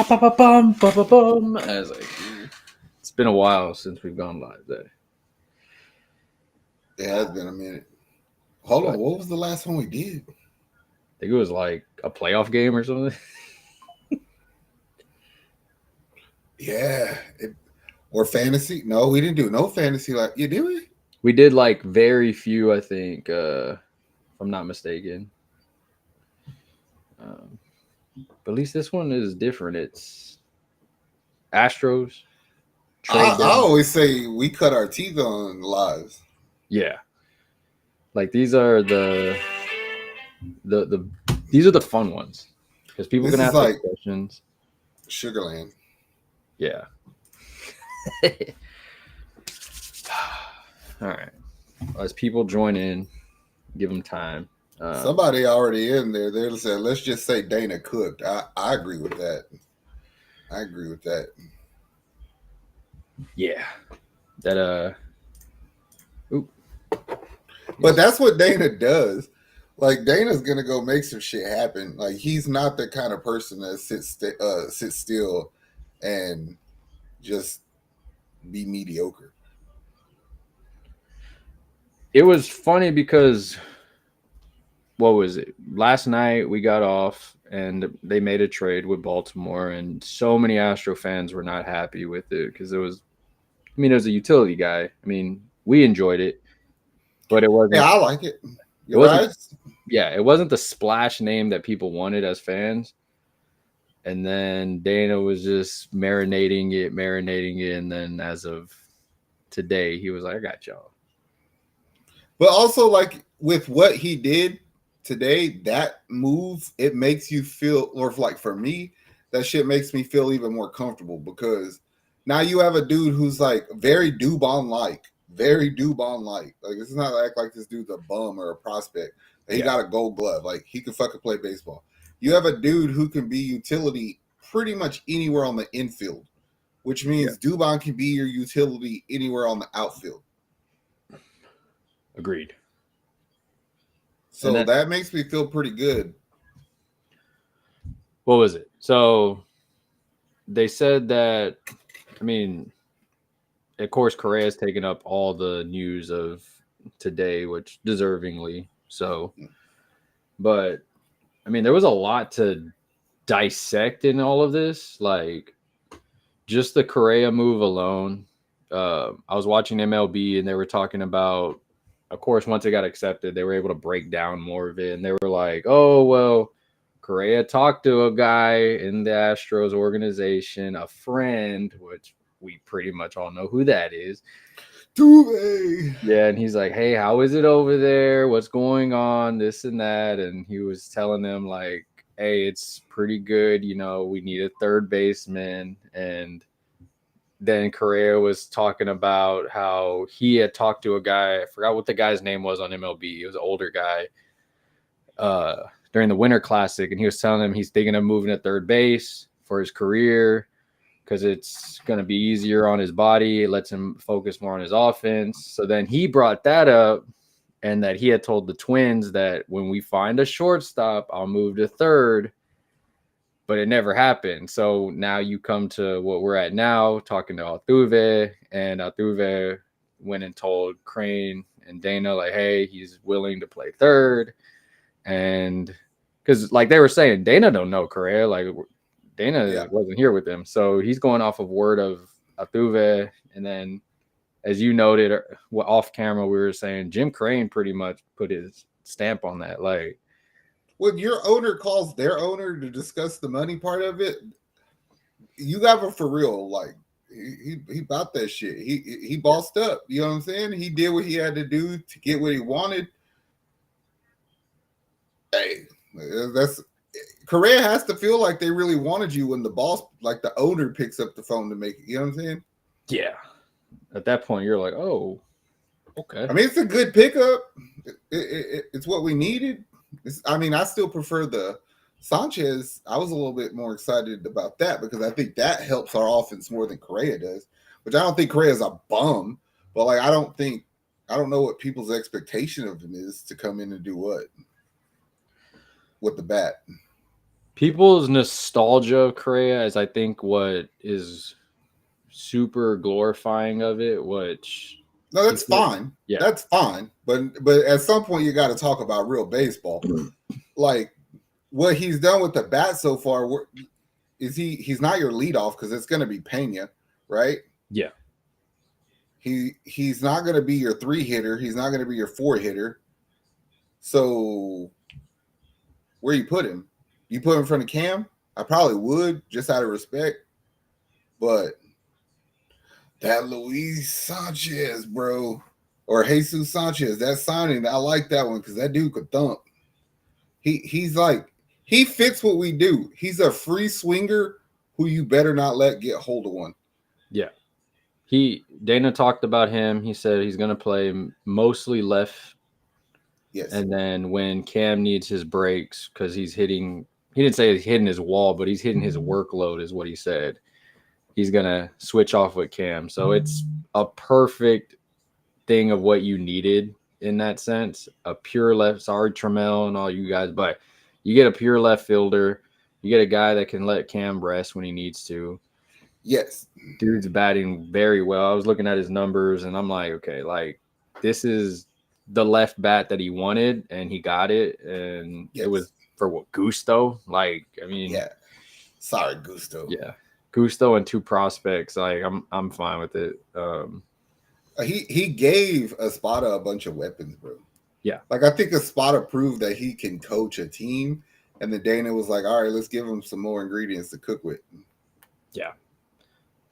ba-ba-bum. I was like, it's been a while since we've gone live there. It has been a minute. Hold on, But what was the last one we did? I think it was like a playoff game or something. Yeah, or fantasy? No, we didn't do no fantasy. Like, yeah, did we? We did like very few, I think, if I'm not mistaken. Um, but at least this one is different. It's Astros trade I them. always say we cut our teeth on lives. Yeah, like these are the these are the fun ones because people This can is ask us like questions. Sugarland. Yeah. All right. As people join in, give them time. Somebody already in there. They said, let's just say Dana cooked. I agree with that. I agree with that. Yeah. That Oop. But that's what Dana does. Like Dana's gonna go make some shit happen. Like he's not the kind of person that sits still and just be mediocre. It was funny because what was it? Last night we got off and they made a trade with Baltimore, and so many Astro fans were not happy with it because it was. I mean, it was a utility guy. I mean, we enjoyed it, but it Yeah, wasn't. I like it. It You're wasn't. right. Yeah, it wasn't the splash name that people wanted as fans. And then Dana was just marinating it, and then as of today, he was like, "I got y'all." But also, like with what he did today, that move it makes you feel, or like for me, that shit makes me feel even more comfortable because now you have a dude who's like very Dubon like, very Dubon like. Like it's not like this dude's a bum or a prospect. He Yeah, got a Gold Glove, like he can fucking play baseball. You have a dude who can be utility pretty much anywhere on the infield, which yeah, means Dubon can be your utility anywhere on the outfield. agreed. And So then that makes me feel pretty good. what was it? So they said that. I mean, of course, Correa has taken up all the news of today, which deservingly so. But I mean, there was a lot to dissect in all of this. Like just the Correa move alone. I was watching MLB and they were talking about, of course, once it got accepted, they were able to break down more of it. And they were like, oh, well, Correa talked to a guy in the Astros organization, a friend, which we pretty much all know who that is. Tuve. Yeah, and he's like, "Hey, how is it over there? What's going on? This and that." And he was telling them like, "Hey, it's pretty good. You know, we need a third baseman." And then Correa was talking about how he had talked to a guy. I forgot what the guy's name was on MLB. He was an older guy during the Winter Classic, and he was telling him he's thinking of moving to third base for his career because it's going to be easier on his body. It lets him focus more on his offense. So then he brought that up and that he had told the Twins that when we find a shortstop, I'll move to third. But it never happened. So now you come to what we're at now, talking to Altuve, and Altuve went and told Crane and Dana, like, hey, he's willing to play third. And because, like they were saying, Dana don't know Correa. Like, Dana Yeah. wasn't here with him. So he's going off of word of Altuve. And then, as you noted, off camera, we were saying Jim Crane pretty much put his stamp on that. Like, When your owner calls their owner to discuss the money part of it, you got him for real. Like he bought that shit. He bossed up. You know what I'm saying? He did what he had to do to get what he wanted. Hey, that's Correa has to feel like they really wanted you when the boss, like the owner, picks up the phone to make it. You know what I'm saying? yeah. At that point, you're like, oh, okay. I mean, it's a good pickup. It's what we needed. I mean, I still prefer the Sanchez. I was a little bit more excited about that because I think that helps our offense more than Correa does. Which I don't think Correa is a bum, but like I don't know what people's expectation of him is to come in and do what with the bat. people's nostalgia of Correa is, I think, what is super glorifying of it, which No, that's people, fine. yeah, That's fine. But at some point you got to talk about real baseball. Like what he's done with the bat so far. Is he's not your leadoff because it's going to be Pena, right? yeah, He's not going to be your 3 hitter. He's not going to be your 4 hitter. So where you put him? You put him in front of Cam? I probably would just out of respect. But that Luis Sanchez, bro, or Jesus Sanchez, that signing, I like that one because that dude could thump. He's like he fits what we do. He's a free swinger who you better not let get hold of one. yeah. Dana talked about him. He said he's going to play mostly left, Yes. and then when Cam needs his breaks because he's hitting, he didn't say he's hitting his wall, but he's hitting his workload, is what he said. He's going to switch off with Cam. So it's a perfect thing of what you needed in that sense. A pure left, sorry, Trammell and all you guys, but you get a pure left fielder. You get a guy that can let Cam rest when he needs to. Yes. Dude's batting very well. I was looking at his numbers and I'm like, okay, like this is the left bat that he wanted and he got it. And Yes. it was for what, Gusto? Like, I mean, Yeah. Sorry, Gusto. yeah. Gusto and 2 prospects. Like I'm fine with it. He gave Espada a bunch of weapons, bro. Yeah. Like I think Espada proved that he can coach a team, and then Dana was like, "All right, let's give him some more ingredients to cook with." Yeah.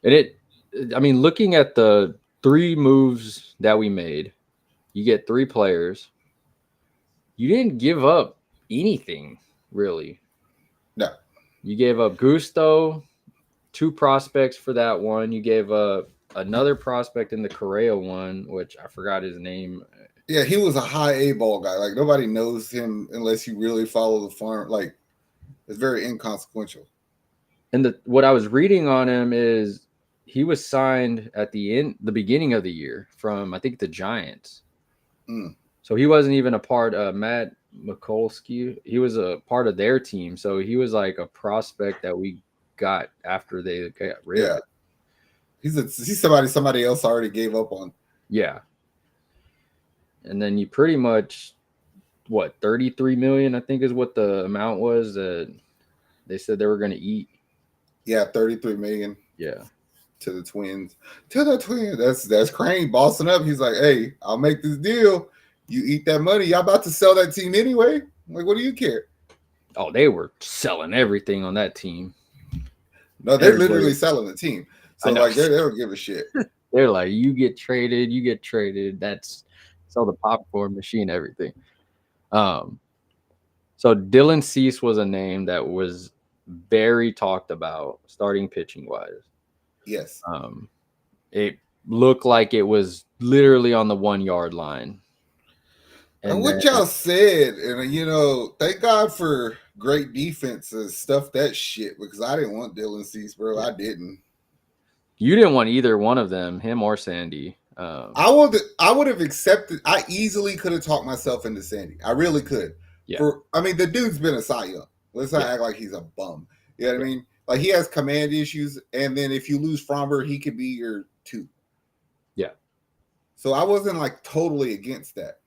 And I mean, looking at the 3 moves that we made, you get 3 players. You didn't give up anything, really. No. You gave up Gusto, 2 prospects for that one. You gave up another prospect in the Correa one, which I forgot his name. Yeah, he was a high A ball guy. Like nobody knows him unless you really follow the farm. Like it's very inconsequential. And what I was reading on him is he was signed at the beginning of the year from, I think, the Giants. So he wasn't even a part of Matt Mikulski. He was a part of their team. So he was like a prospect that we got after they got rid of it. He's somebody else already gave up on. Yeah. And then you pretty much, 33 million, I think is what the amount was that they said they were going to eat. Yeah, 33 million. Yeah. To the Twins. That's Crane bossing up. He's like, hey, I'll make this deal. You eat that money. Y'all about to sell that team anyway. Like, what do you care? Oh, they were selling everything on that team. No, they're literally selling the team. So like they don't give a shit. They're like, you get traded. That's sell the popcorn machine, everything. So Dylan Cease was a name that was very talked about starting pitching wise. Yes. It looked like it was literally on the 1 yard line. And what y'all said, and thank God for great defense and stuff that shit because I didn't want Dylan Cease, bro. Yeah. I didn't. You didn't want either one of them, him or Sandy. I would have accepted. I easily could have talked myself into Sandy. I really could. Yeah. The dude's been a Cy Young. Let's not act like he's a bum. You know what I mean? Like he has command issues, and then if you lose Fromber, he could be your 2. Yeah. So I wasn't like totally against that.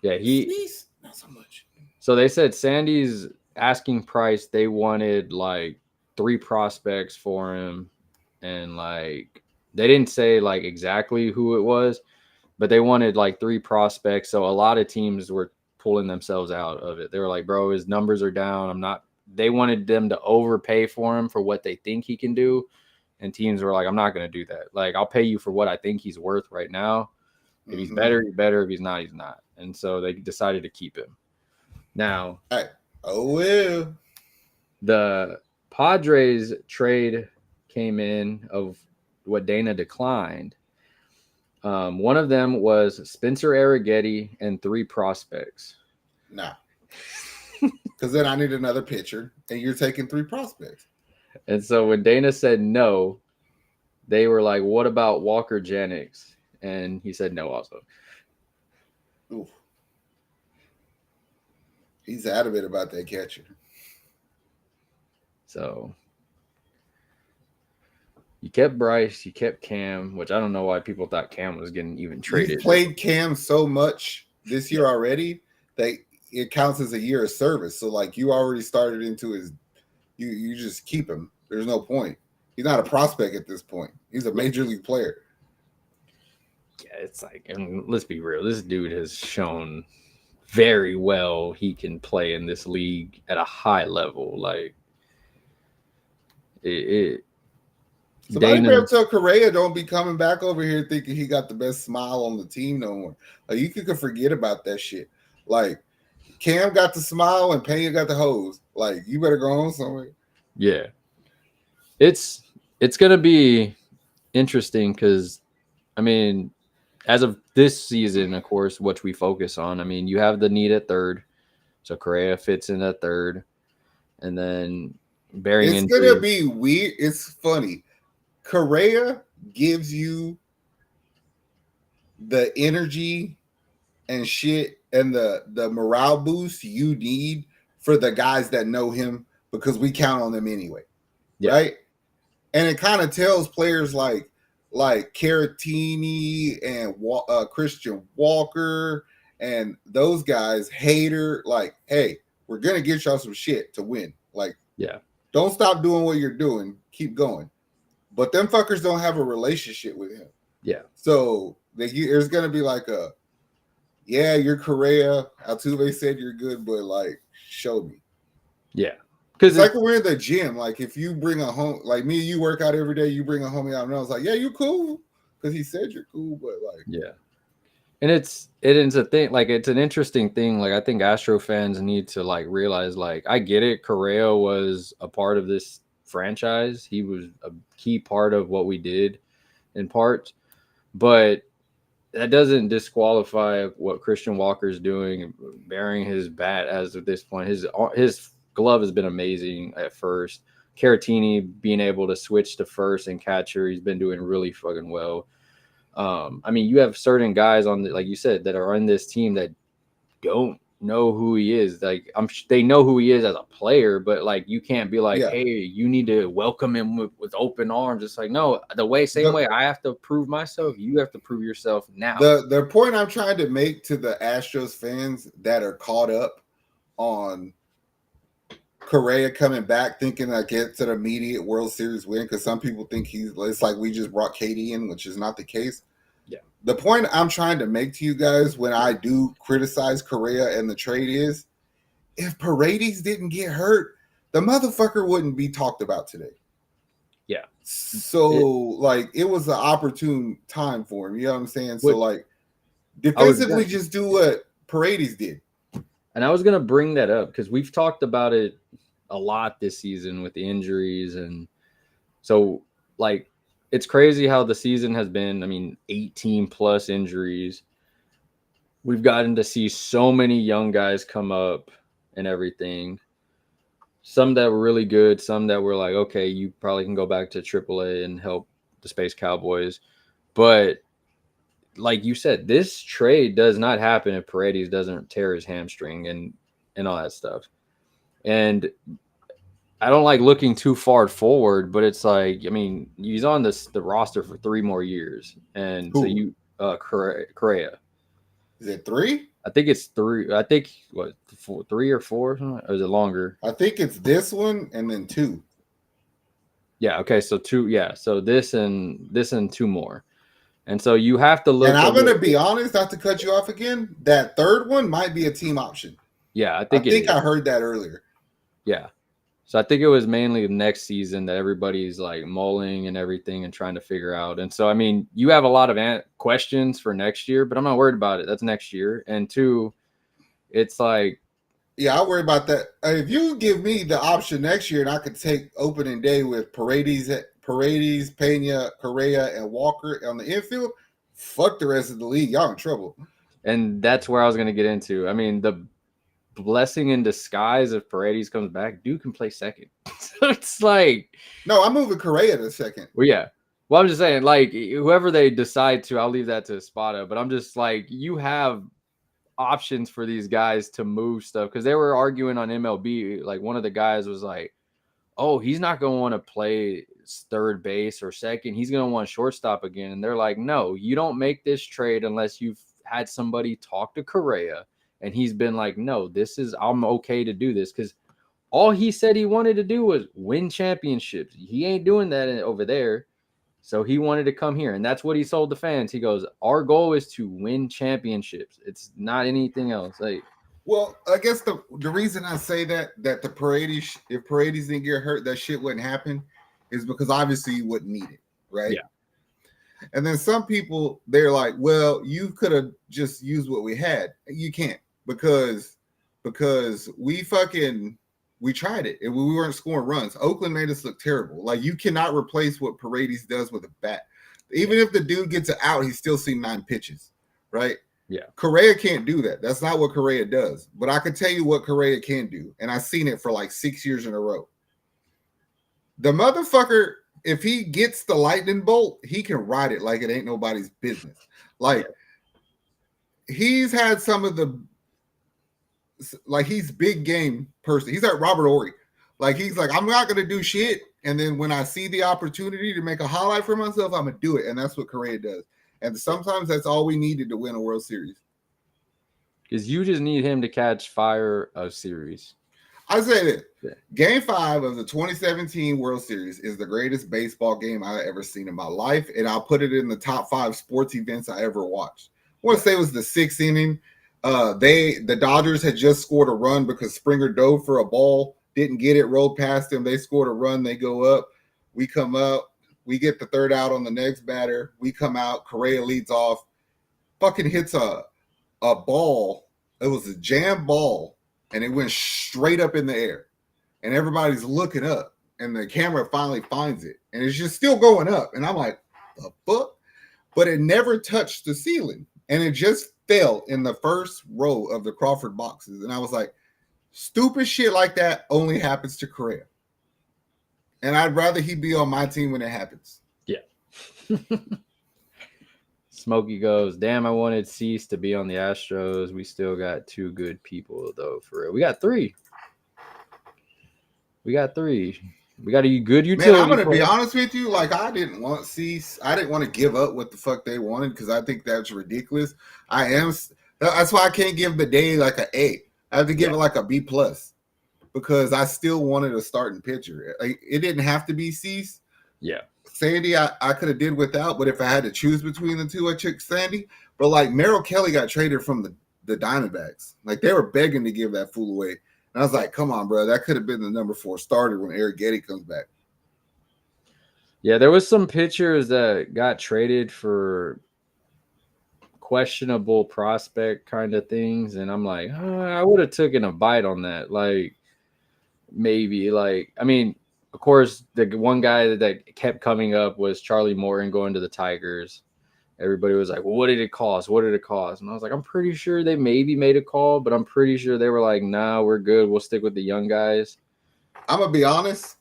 Yeah, Cease, not so much. So they said Sandy's asking price, they wanted like 3 prospects for him, and like they didn't say like exactly who it was, but they wanted like 3 prospects. So a lot of teams were pulling themselves out of it. They were like, bro, his numbers are down. They wanted them to overpay for him for what they think he can do. And teams were like, I'm not going to do that. Like, I'll pay you for what I think he's worth right now. If he's better, he's better. If he's not, he's not. And so they decided to keep him. Now, well, the Padres trade came in of what Dana declined. One of them was Spencer Arrighetti and 3 prospects. Nah. Because then I need another pitcher, and you're taking 3 prospects. And so when Dana said no, they were like, what about Walker Jennings? And he said no also. Oof. He's adamant about that catcher. So you kept Bryce, you kept Cam, which I don't know why people thought Cam was getting even You've traded. played Cam so much this year already that it counts as a year of service. So like you already started into his, you just keep him. There's no point. He's not a prospect at this point. He's a major league player. Yeah, it's like, and let's be real, this dude has shown very well he can play in this league at a high level. Like it Somebody Dana, better tell Correa don't be coming back over here thinking he got the best smile on the team no more. Like you could forget about that shit. Like Cam got the smile and Pena got the hose. Like you better go on somewhere. yeah. It's gonna be interesting because I mean, as of this season, of course, which we focus on, I mean, you have the need at third. So Correa fits in at third. And then bearing It's gonna injury. be weird. It's funny. Correa gives you the energy and shit and the morale boost you need for the guys that know him because we count on them anyway, Yeah. right? And it kind of tells players like Caratini and Christian Walker and those guys, Hater, like, hey, we're gonna get y'all some shit to win. Like, Yeah. don't stop doing what you're doing. Keep going. But them fuckers don't have a relationship with him. Yeah. So there's gonna be like a, yeah, you're Correa. Altuve said you're good, but like, show me. Yeah. It's like when we're in the gym. Like if you bring a home, like me, you work out every day. You bring a homie out, and I was like, yeah, you cool, because he said you're cool. But like, yeah. And it is a thing. Like it's an interesting thing. Like I think Astro fans need to like realize. Like I get it. Correa was a part of this franchise. He was a key part of what we did, in part. But that doesn't disqualify what Christian Walker's doing, bearing his bat as of this point. His glove has been amazing at first. Caratini being able to switch to first and catcher, he's been doing really fucking well. I mean, you have certain guys on like you said, that are on this team that don't know who he is. Like they know who he is as a player, but like you can't be like, yeah, hey, you need to welcome him with open arms. It's like no, same way I have to prove myself, you have to prove yourself now. The point I'm trying to make to the Astros fans that are caught up on Correa coming back, thinking like it's an immediate World Series win, because some people think it's like we just brought KD in, which is not the case. Yeah. The point I'm trying to make to you guys when I do criticize Correa and the trade is, if Paredes didn't get hurt, the motherfucker wouldn't be talked about today. Yeah. So like it was an opportune time for him. You know what I'm saying? So like defensively, just do what Paredes did. And I was going to bring that up because we've talked about it a lot this season with the injuries. And so, like, it's crazy how the season has been. I mean, 18 plus injuries. We've gotten to see so many young guys come up and everything. Some that were really good, some that were like, okay, you probably can go back to AAA and help the Space Cowboys. But like you said, this trade does not happen if Paredes doesn't tear his hamstring and all that stuff. And I don't like looking too far forward, but it's like, I mean, he's on the roster for 3 more years. And Who? so you Correa. Is it 3? I think it's 3. I think 3 or 4, or is it longer? I think it's this one and then 2. Yeah, okay, so 2, yeah. So this and 2 more. And so you have to look. And I'm going to be honest, not to cut you off again, that third one might be a team option. Yeah, I think I heard that earlier. Yeah. So I think it was mainly next season that everybody's like mulling and everything and trying to figure out. And so, I mean, you have a lot of questions for next year, but I'm not worried about it. That's next year. And 2, it's like. Yeah, I worry about that. If you give me the option next year and I could take opening day with Paredes, Pena, Correa, and Walker on the infield, fuck the rest of the league. Y'all in trouble. And that's where I was going to get into. I mean, the blessing in disguise if Paredes comes back, dude can play second. So it's like. No, I'm moving Correa to second. Well, yeah. Well, I'm just saying, like, whoever they decide to, I'll leave that to Spada. But I'm just like, you have options for these guys to move stuff, because they were arguing on MLB. Like, one of the guys was like, oh, he's not going to want to play third base or second. He's going to want shortstop again. And they're like, no, you don't make this trade unless you've had somebody talk to Correa. And he's been like, no, I'm okay to do this. Because all he said he wanted to do was win championships. He ain't doing that over there. So he wanted to come here. And that's what he told the fans. He goes, our goal is to win championships. It's not anything else. Like, well, I guess the reason I say that the Paredes, if Paredes didn't get hurt, that shit wouldn't happen, is because obviously you wouldn't need it, right? Yeah. And then some people, they're like, well, you could have just used what we had. You can't, because we tried it and we weren't scoring runs. Oakland made us look terrible. Like, you cannot replace what Paredes does with a bat. Even if the dude gets it out, he's still seen 9 pitches, right? Yeah. Correa can't do that. That's not what Correa does. But I can tell you what Correa can do. And I've seen it for like 6 years in a row. The motherfucker, if he gets the lightning bolt, he can ride it like it ain't nobody's business. Like, he's had some of the, like, he's big game person. He's like Robert Horry. Like, he's like, I'm not going to do shit. And then when I see the opportunity to make a highlight for myself, I'm going to do it. And that's what Correa does. And sometimes that's all we needed to win a World Series. Because you just need him to catch fire of series. I say this. Yeah. Game 5 of the 2017 World Series is the greatest baseball game I've ever seen in my life. And I'll put it in the top 5 sports events I ever watched. I want to say it was the 6th inning. The Dodgers had just scored a run because Springer dove for a ball, didn't get it, rolled past him. They scored a run. They go up. We come up. We get the 3rd out on the next batter. We come out. Correa leads off. Fucking hits a ball. It was a jam ball, and it went straight up in the air. And everybody's looking up, and the camera finally finds it. And it's just still going up. And I'm like, the fuck? But it never touched the ceiling. And it just fell in the first row of the Crawford boxes. And I was like, stupid shit like that only happens to Correa. And I'd rather he be on my team when it happens. Yeah. Smokey goes, damn, I wanted Cease to be on the Astros. We still got 2 good people, though, for real. We got 3. We got a good utility. Man, I'm going to be honest with you. Like, I didn't want Cease. I didn't want to give up what the fuck they wanted because I think that's ridiculous. That's why I can't give the day like an A. I have to give it like a B+. Because I still wanted a starting pitcher. Like, it didn't have to be Cease. Yeah. Sandy, I could have did without, but if I had to choose between the two, I took Sandy. But, like, Merrill Kelly got traded from the Diamondbacks. Like, they were begging to give that fool away. And I was like, come on, bro. That could have been the number 4 starter when Eric Getty comes back. Yeah, there was some pitchers that got traded for questionable prospect kind of things. And I'm like, I would have taken a bite on that. Like, maybe, like, I mean, of course, the one guy that kept coming up was Charlie Morton going to the Tigers. Everybody was like, well, what did it cost? What did it cost? And I was like, I'm pretty sure they maybe made a call, but I'm pretty sure they were like, nah, we're good. We'll stick with the young guys. I'm going to be honest.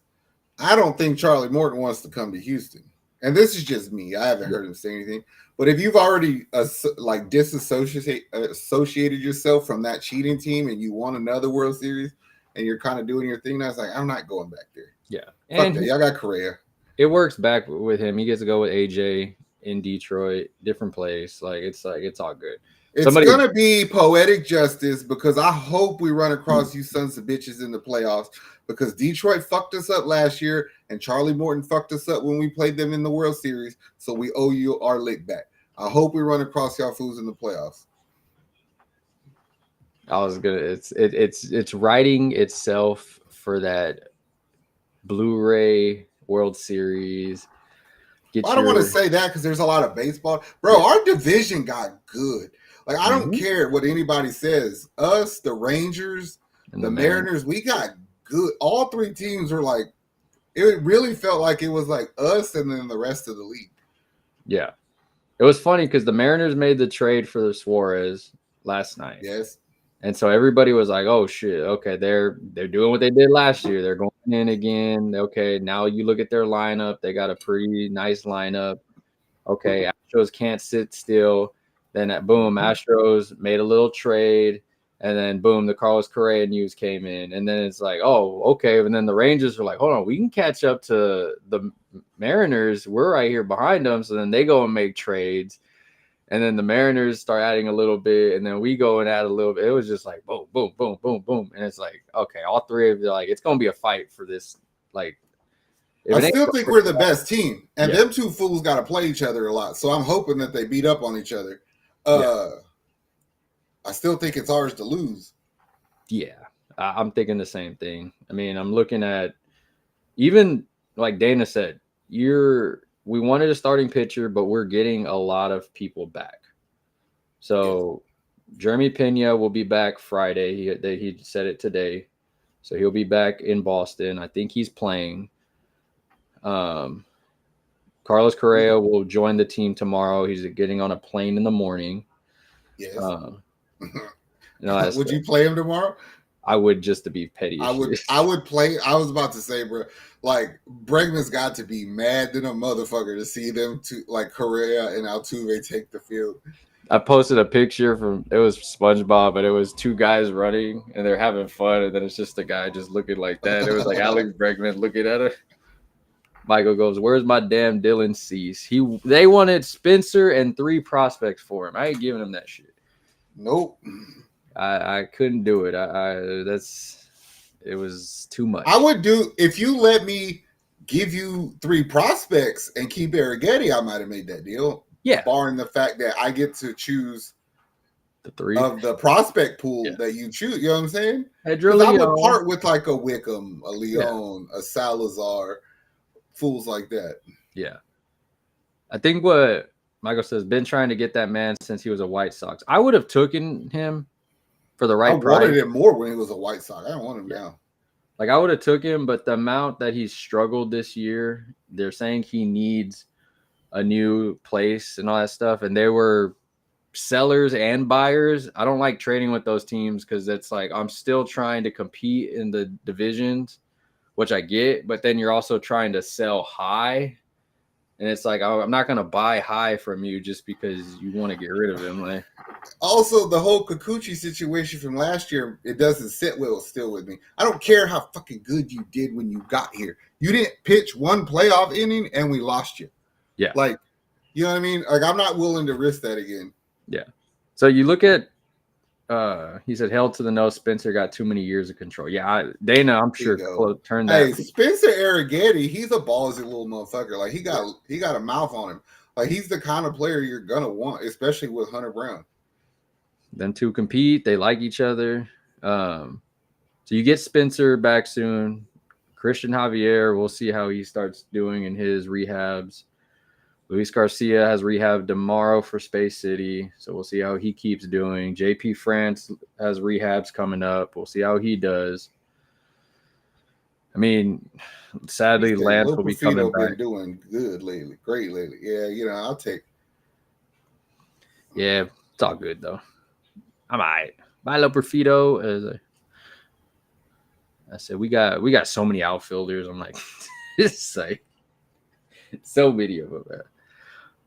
I don't think Charlie Morton wants to come to Houston. And this is just me. I haven't heard him say anything. But if you've already associated yourself from that cheating team and you won another World Series and you're kind of doing your thing, I was like, I'm not going back there. Yeah. Fuck that. Y'all got Correa. It works back with him. He gets to go with AJ in Detroit, different place. It's all good. It's going to be poetic justice because I hope we run across you sons of bitches in the playoffs because Detroit fucked us up last year and Charlie Morton fucked us up when we played them in the World Series. So we owe you our lick back. I hope we run across y'all fools in the playoffs. It's writing itself for that Blu-ray World Series. I don't want to say that because there's a lot of baseball. Bro, our division got good. Like, I don't care what anybody says. Us, the Rangers, and the Mariners, we got good. All 3 teams were like, it really felt like it was like us and then the rest of the league. Yeah. It was funny because the Mariners made the trade for the Suarez last night. Yes. And so everybody was like, oh, shit, okay, they're doing what they did last year. They're going in again. Okay, now you look at their lineup. They got a pretty nice lineup. Okay, Astros can't sit still. Then, boom, Astros made a little trade. And then boom, the Carlos Correa news came in, and then it's like, oh, okay. And then the Rangers were like, hold on, we can catch up to the Mariners. We're right here behind them. So then they go and make trades, and then the Mariners start adding a little bit, and then we go and add a little bit. It was just like boom, boom, boom, boom, boom, and it's like, okay, all three of you, like, it's gonna be a fight for this. Like, I still think we're the best team, and Yeah. them two fools got to play each other a lot. So I'm hoping that they beat up on each other. I still think it's ours to lose. Yeah, I'm thinking the same thing. I mean, I'm looking at, even like Dana said, we wanted a starting pitcher, but we're getting a lot of people back. So Jeremy Pena will be back Friday. He said it today. So he'll be back in Boston. I think he's playing. Carlos Correa will join the team tomorrow. He's getting on a plane in the morning. Yes. No, would you play him tomorrow? I would, just to be petty. I would play. I was about to say, bro, like Bregman's got to be mad than a motherfucker to see them two, like Correa and Altuve, take the field. I posted a picture it was SpongeBob, but it was two guys running and they're having fun, and then it's just a guy just looking like that. It was like Alex Bregman looking at it. Michael goes, "Where's my damn Dylan Cease? They wanted Spencer and 3 prospects for him. I ain't giving him that shit. Nope. I couldn't do it. It was too much. I would do, if you let me give you 3 prospects and keep Arrighetti, I might have made that deal. Yeah. Barring the fact that I get to choose the 3 of the prospect pool that you choose. You know what I'm saying? Because I would part with like a Wickham, a Leon, a Salazar, fools like that. Yeah. I think what Michael says, been trying to get that man since he was a White Sox. I would have taken him for the right price. I wanted him more when he was a White Sox. I don't want him now. Like, I would have took him, but the amount that he's struggled this year, they're saying he needs a new place and all that stuff. And they were sellers and buyers. I don't like trading with those teams because it's like I'm still trying to compete in the divisions, which I get, but then you're also trying to sell high. And it's like, I'm not going to buy high from you just because you want to get rid of him. Like, also, the whole Kikuchi situation from last year, it doesn't sit well still with me. I don't care how fucking good you did when you got here. You didn't pitch one playoff inning and we lost you. Yeah. Like, you know what I mean? Like, I'm not willing to risk that again. Yeah. So you look at, he said, held to the nose, Spencer got too many years of control. Yeah, Dana, I'm sure, turned that. Hey, Spencer Arrighetti, he's a ballsy little motherfucker. Like, he got a mouth on him. Like, he's the kind of player you're going to want, especially with Hunter Brown. Them two compete. They like each other. So you get Spencer back soon. Christian Javier, we'll see how he starts doing in his rehabs. Luis Garcia has rehab tomorrow for Space City, so we'll see how he keeps doing. JP France has rehabs coming up. We'll see how he does. I mean, sadly, Lance will be coming back. Been doing good lately, great lately. Yeah, you know, I'll take. Yeah, it's all good though. I'm all right. Milo Perfito, as I said, we got so many outfielders. I'm like, it's like so many of them.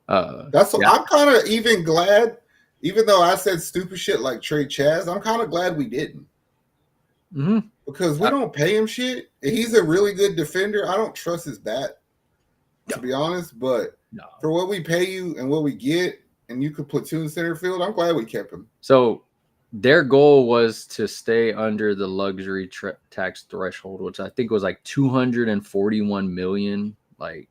I'm kind of even glad, even though I said stupid shit like Trey Chaz, I'm kind of glad we didn't. Mm-hmm. Because we don't pay him shit. He's a really good defender. I don't trust his bat, to be honest. But for what we pay you and what we get, and you could platoon center field, I'm glad we kept him. So their goal was to stay under the luxury tax threshold, which I think was like $241 million. Like,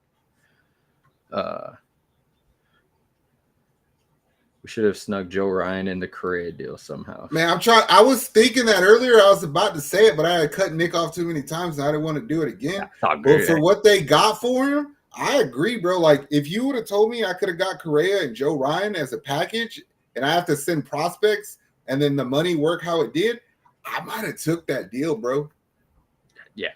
we should have snuck Joe Ryan in the Correa deal somehow. Man, I was thinking that earlier. I was about to say it, but I had cut Nick off too many times, and I didn't want to do it again. But for what they got for him, I agree, bro. Like, if you would have told me I could have got Correa and Joe Ryan as a package, and I have to send prospects, and then the money work how it did, I might have took that deal, bro. Yeah.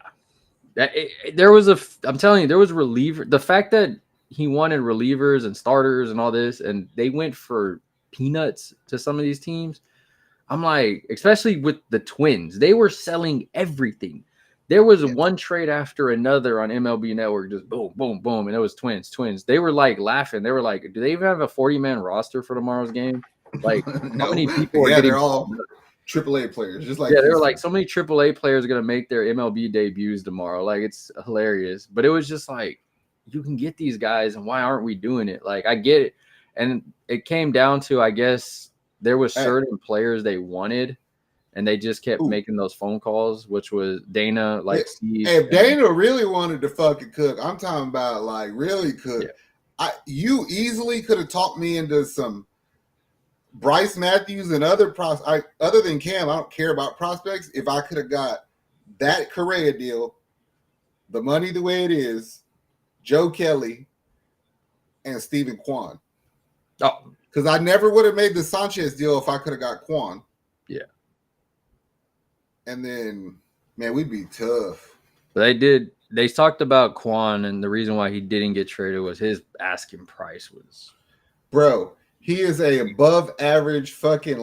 I'm telling you, there was reliever. The fact that he wanted relievers and starters and all this, and they went for peanuts to some of these teams. I'm like, especially with the Twins, they were selling everything. There was one trade after another on MLB Network, just boom, boom, boom, and it was Twins. They were like laughing. They were like, do they even have a 40-man roster for tomorrow's game? Like, how many people are getting AAA players, just like Yeah, they you were said. like, so many AAA players are gonna make their MLB debuts tomorrow. Like, it's hilarious. But it was just like, you can get these guys, and why aren't we doing it? Like, I get it. And it came down to, I guess, there was Hey, certain players they wanted, and they just kept ooh, making those phone calls, which was Dana, like Cease, if and Dana really wanted to fucking cook, I'm talking about like really cook. yeah, You easily could have talked me into some Bryce Matthews and other other than Cam. I don't care about prospects. If I could have got that Correa deal, the money the way it is, Joe Kelly and Stephen Kwan, oh because I never would have made the Sanchez deal if I could have got Kwan. yeah, And then, man, we'd be tough. but they did. They talked about Quan, and the reason why he didn't get traded was his asking price was, Bro, he is a above average fucking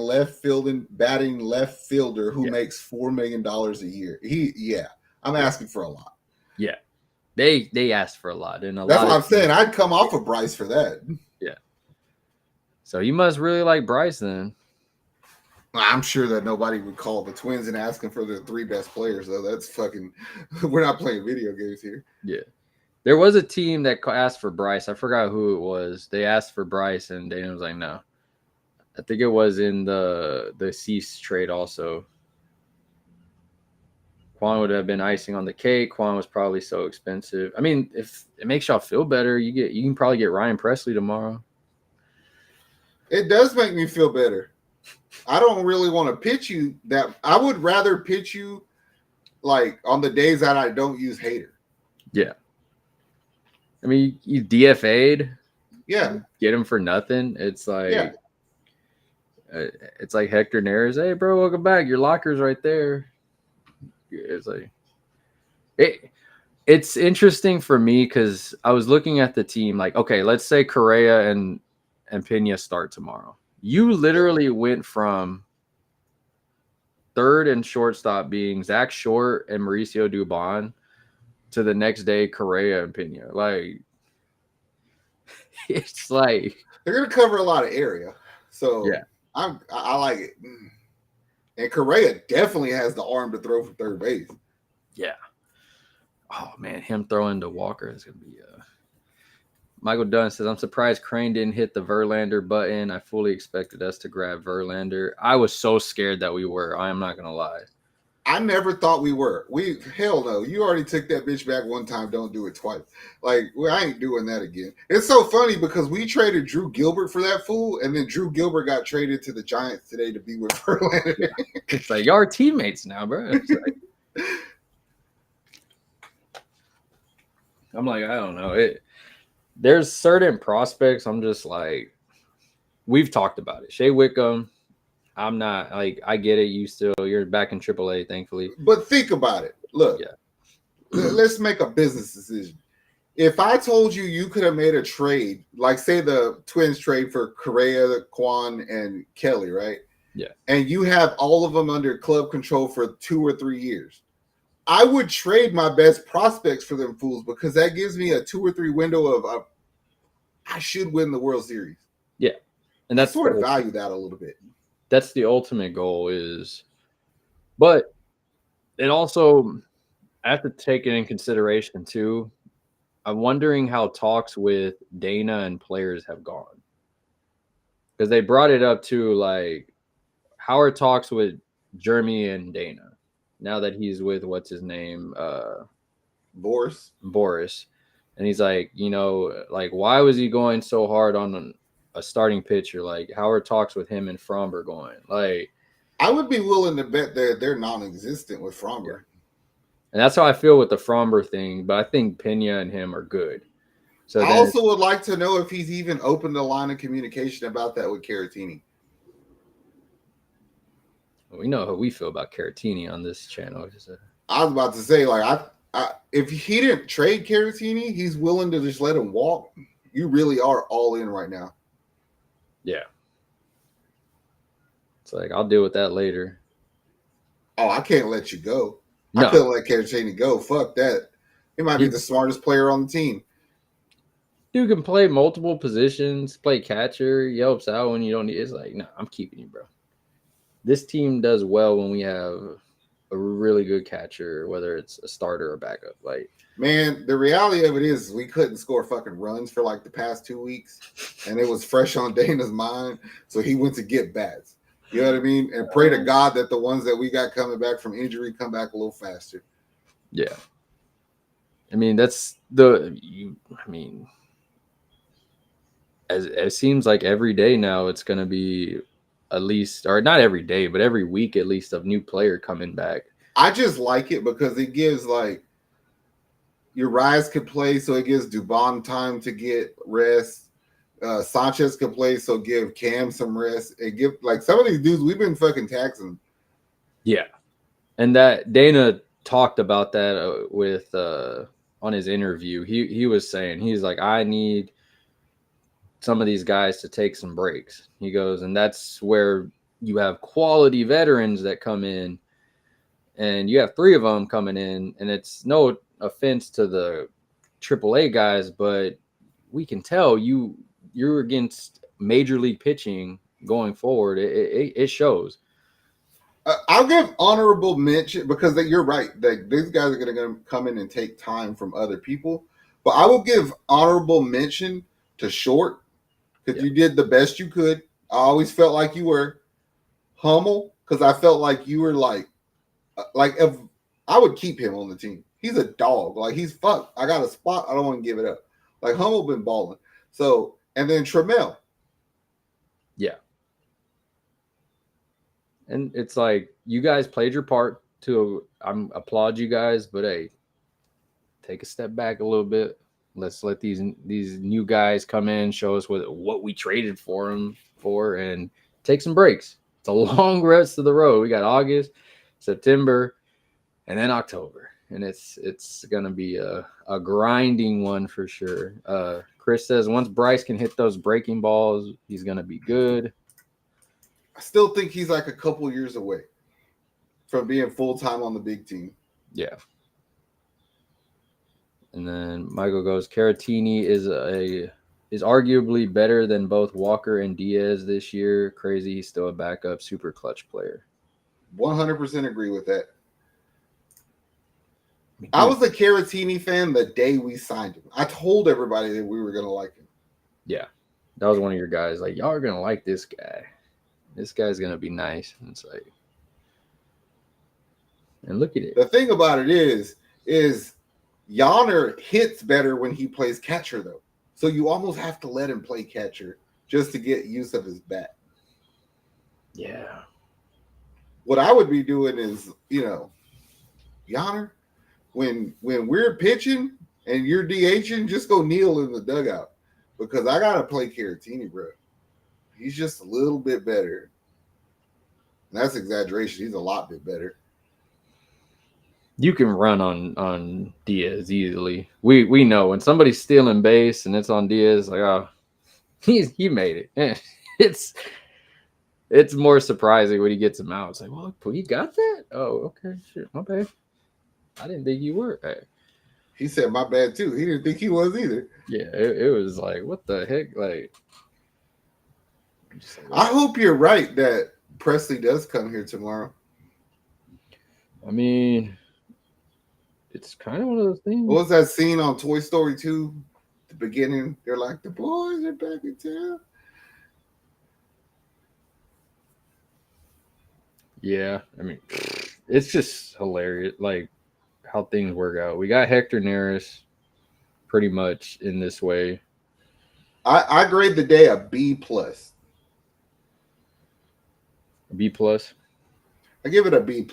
batting left fielder who makes $4 million a year. I'm asking for a lot. yeah. They asked for a lot, and That's what I'm saying. I'd come off of Bryce for that. Yeah. So you must really like Bryce then. I'm sure that nobody would call the Twins and ask them for their 3 best players, though. That's fucking. We're not playing video games here. Yeah. There was a team that asked for Bryce. I forgot who it was. They asked for Bryce, and Dana was like, no. I think it was in the Cease trade also. Quan would have been icing on the cake. Quan was probably so expensive. I mean, if it makes y'all feel better, you can probably get Ryan Presley tomorrow. It does make me feel better. I don't really want to pitch you that. I would rather pitch you like on the days that I don't use Hater. Yeah. I mean, you DFA'd. Yeah. Get him for nothing. It's like, it's like Hector Neris. Hey, bro, welcome back. Your locker's right there. It's like, it's interesting for me because I was looking at the team. Like, okay, let's say Correa and Pena start tomorrow. You literally went from third and shortstop being Zach Short and Mauricio Dubon to the next day Correa and Pena. Like, it's like they're gonna cover a lot of area. So yeah, I like it. And Correa definitely has the arm to throw for third base. Yeah. Oh man, him throwing to Walker is gonna be Michael Dunn says, I'm surprised Crane didn't hit the Verlander button. I fully expected us to grab Verlander. I was so scared that we were. I am not going to lie. I never thought we were. Hell no. You already took that bitch back one time. Don't do it twice. Like, I ain't doing that again. It's so funny because we traded Drew Gilbert for that fool, and then Drew Gilbert got traded to the Giants today to be with Verlander. Yeah. It's like, y'all are teammates now, bro. Like, I'm like, I don't know. There's certain prospects I'm just like, we've talked about it. Shea Wickham, I'm not like, I get it. You're back in AAA, thankfully. But think about it. Look, let's make a business decision. If I told you could have made a trade, like say the Twins trade for Correa, Kwan, and Kelly, right? Yeah. And you have all of them under club control for 2 or 3 years, I would trade my best prospects for them fools because that gives me a 2 or 3 window of I should win the World Series. Yeah. And that's I sort of value that a little bit. That's the ultimate goal but it also, I have to take it in consideration too. I'm wondering how talks with Dana and players have gone. Because they brought it up to like, how are talks with Jeremy and Dana now that he's with what's his name? Boris. And he's like, like, why was he going so hard on a starting pitcher? Like, how are talks with him and Fromber going? Like, I would be willing to bet they're non-existent with Fromber. Yeah. And that's how I feel with the Fromber thing. But I think Pena and him are good. So I also would like to know if he's even opened a line of communication about that with Caratini. We know how we feel about Caratini on this channel. I was about to say, like, if he didn't trade Caratini, he's willing to just let him walk. You really are all in right now. Yeah. It's like, I'll deal with that later. Oh, I can't let you go. No. I couldn't let Caratini go. Fuck that. He might be the smartest player on the team. Dude can play multiple positions, play catcher, he helps out when you don't need. It's like, no, I'm keeping you, bro. this team does well when we have a really good catcher, whether it's a starter or backup. Like, Man, the reality of it is we couldn't score fucking runs for like the past 2 weeks, and it was fresh on Dana's mind, so he went to get bats. You know what I mean? And pray to God that the ones that we got coming back from injury come back a little faster. yeah. I mean, that's the you. I mean, as it seems like every day now, it's going to be at least, or not every day, but every week at least, a new player coming back. I just like it because it gives like Urias could play, so it gives Dubon time to get rest. Sanchez could play, so give Cam some rest. It give like some of these dudes we've been fucking taxing. Yeah, and that Dana talked about that with on his interview. He was saying he's like, I need some of these guys to take some breaks. He goes, and that's where you have quality veterans that come in, and you have 3 of them coming in, and it's no offense to the AAA guys, but we can tell you're against major league pitching going forward. It shows. I'll give honorable mention because you're right. That these guys are going to come in and take time from other people. But I will give honorable mention to Short because you did the best you could. I always felt like you were Hummel because I felt like you were like if I would keep him on the team. He's a dog. Like he's fucked. I got a spot. I don't want to give it up. Like Hummel been balling. So and then Trammell. Yeah. And it's like you guys played your part to applaud you guys, but hey, take a step back a little bit. Let's let these new guys come in, show us what we traded for them for, and take some breaks. It's a long rest of the road. We got August, September, and then October, and it's gonna be a grinding one for sure. Chris says once Bryce can hit those breaking balls, he's gonna be good. I still think he's like a couple years away from being full-time on the big team. Yeah. And then Michael goes, Caratini is arguably better than both Walker and Diaz this year. Crazy, he's still a backup, super clutch player. 100% agree with that. I was a Caratini fan the day we signed him. I told everybody that we were going to like him. Yeah. That was one of your guys. Like, y'all are going to like this guy. This guy's going to be nice. And it's like, and look at it. The thing about it is Yonner hits better when he plays catcher, though. So you almost have to let him play catcher just to get use of his bat. Yeah. What I would be doing is, Yonner, when we're pitching and you're DHing, just go kneel in the dugout because I got to play Caratini, bro. He's just a little bit better. And that's exaggeration. He's a lot bit better. You can run on Diaz easily. We know when somebody's stealing base and it's on Diaz, like, oh, he made it. It's more surprising when he gets him out. It's like, well, he got that? Oh, okay, shit, my bad. I didn't think you were. Hey. He said my bad too. He didn't think he was either. Yeah, it was like, what the heck? Like, I hope you're right that Presley does come here tomorrow. I mean, it's kind of one of those things. What was that scene on Toy Story 2? The beginning, they're like, the boys are back in town. Yeah, I mean, it's just hilarious, like how things work out. We got Hector Neris pretty much in this way. I grade the day a B+. A B+? I give it a B+.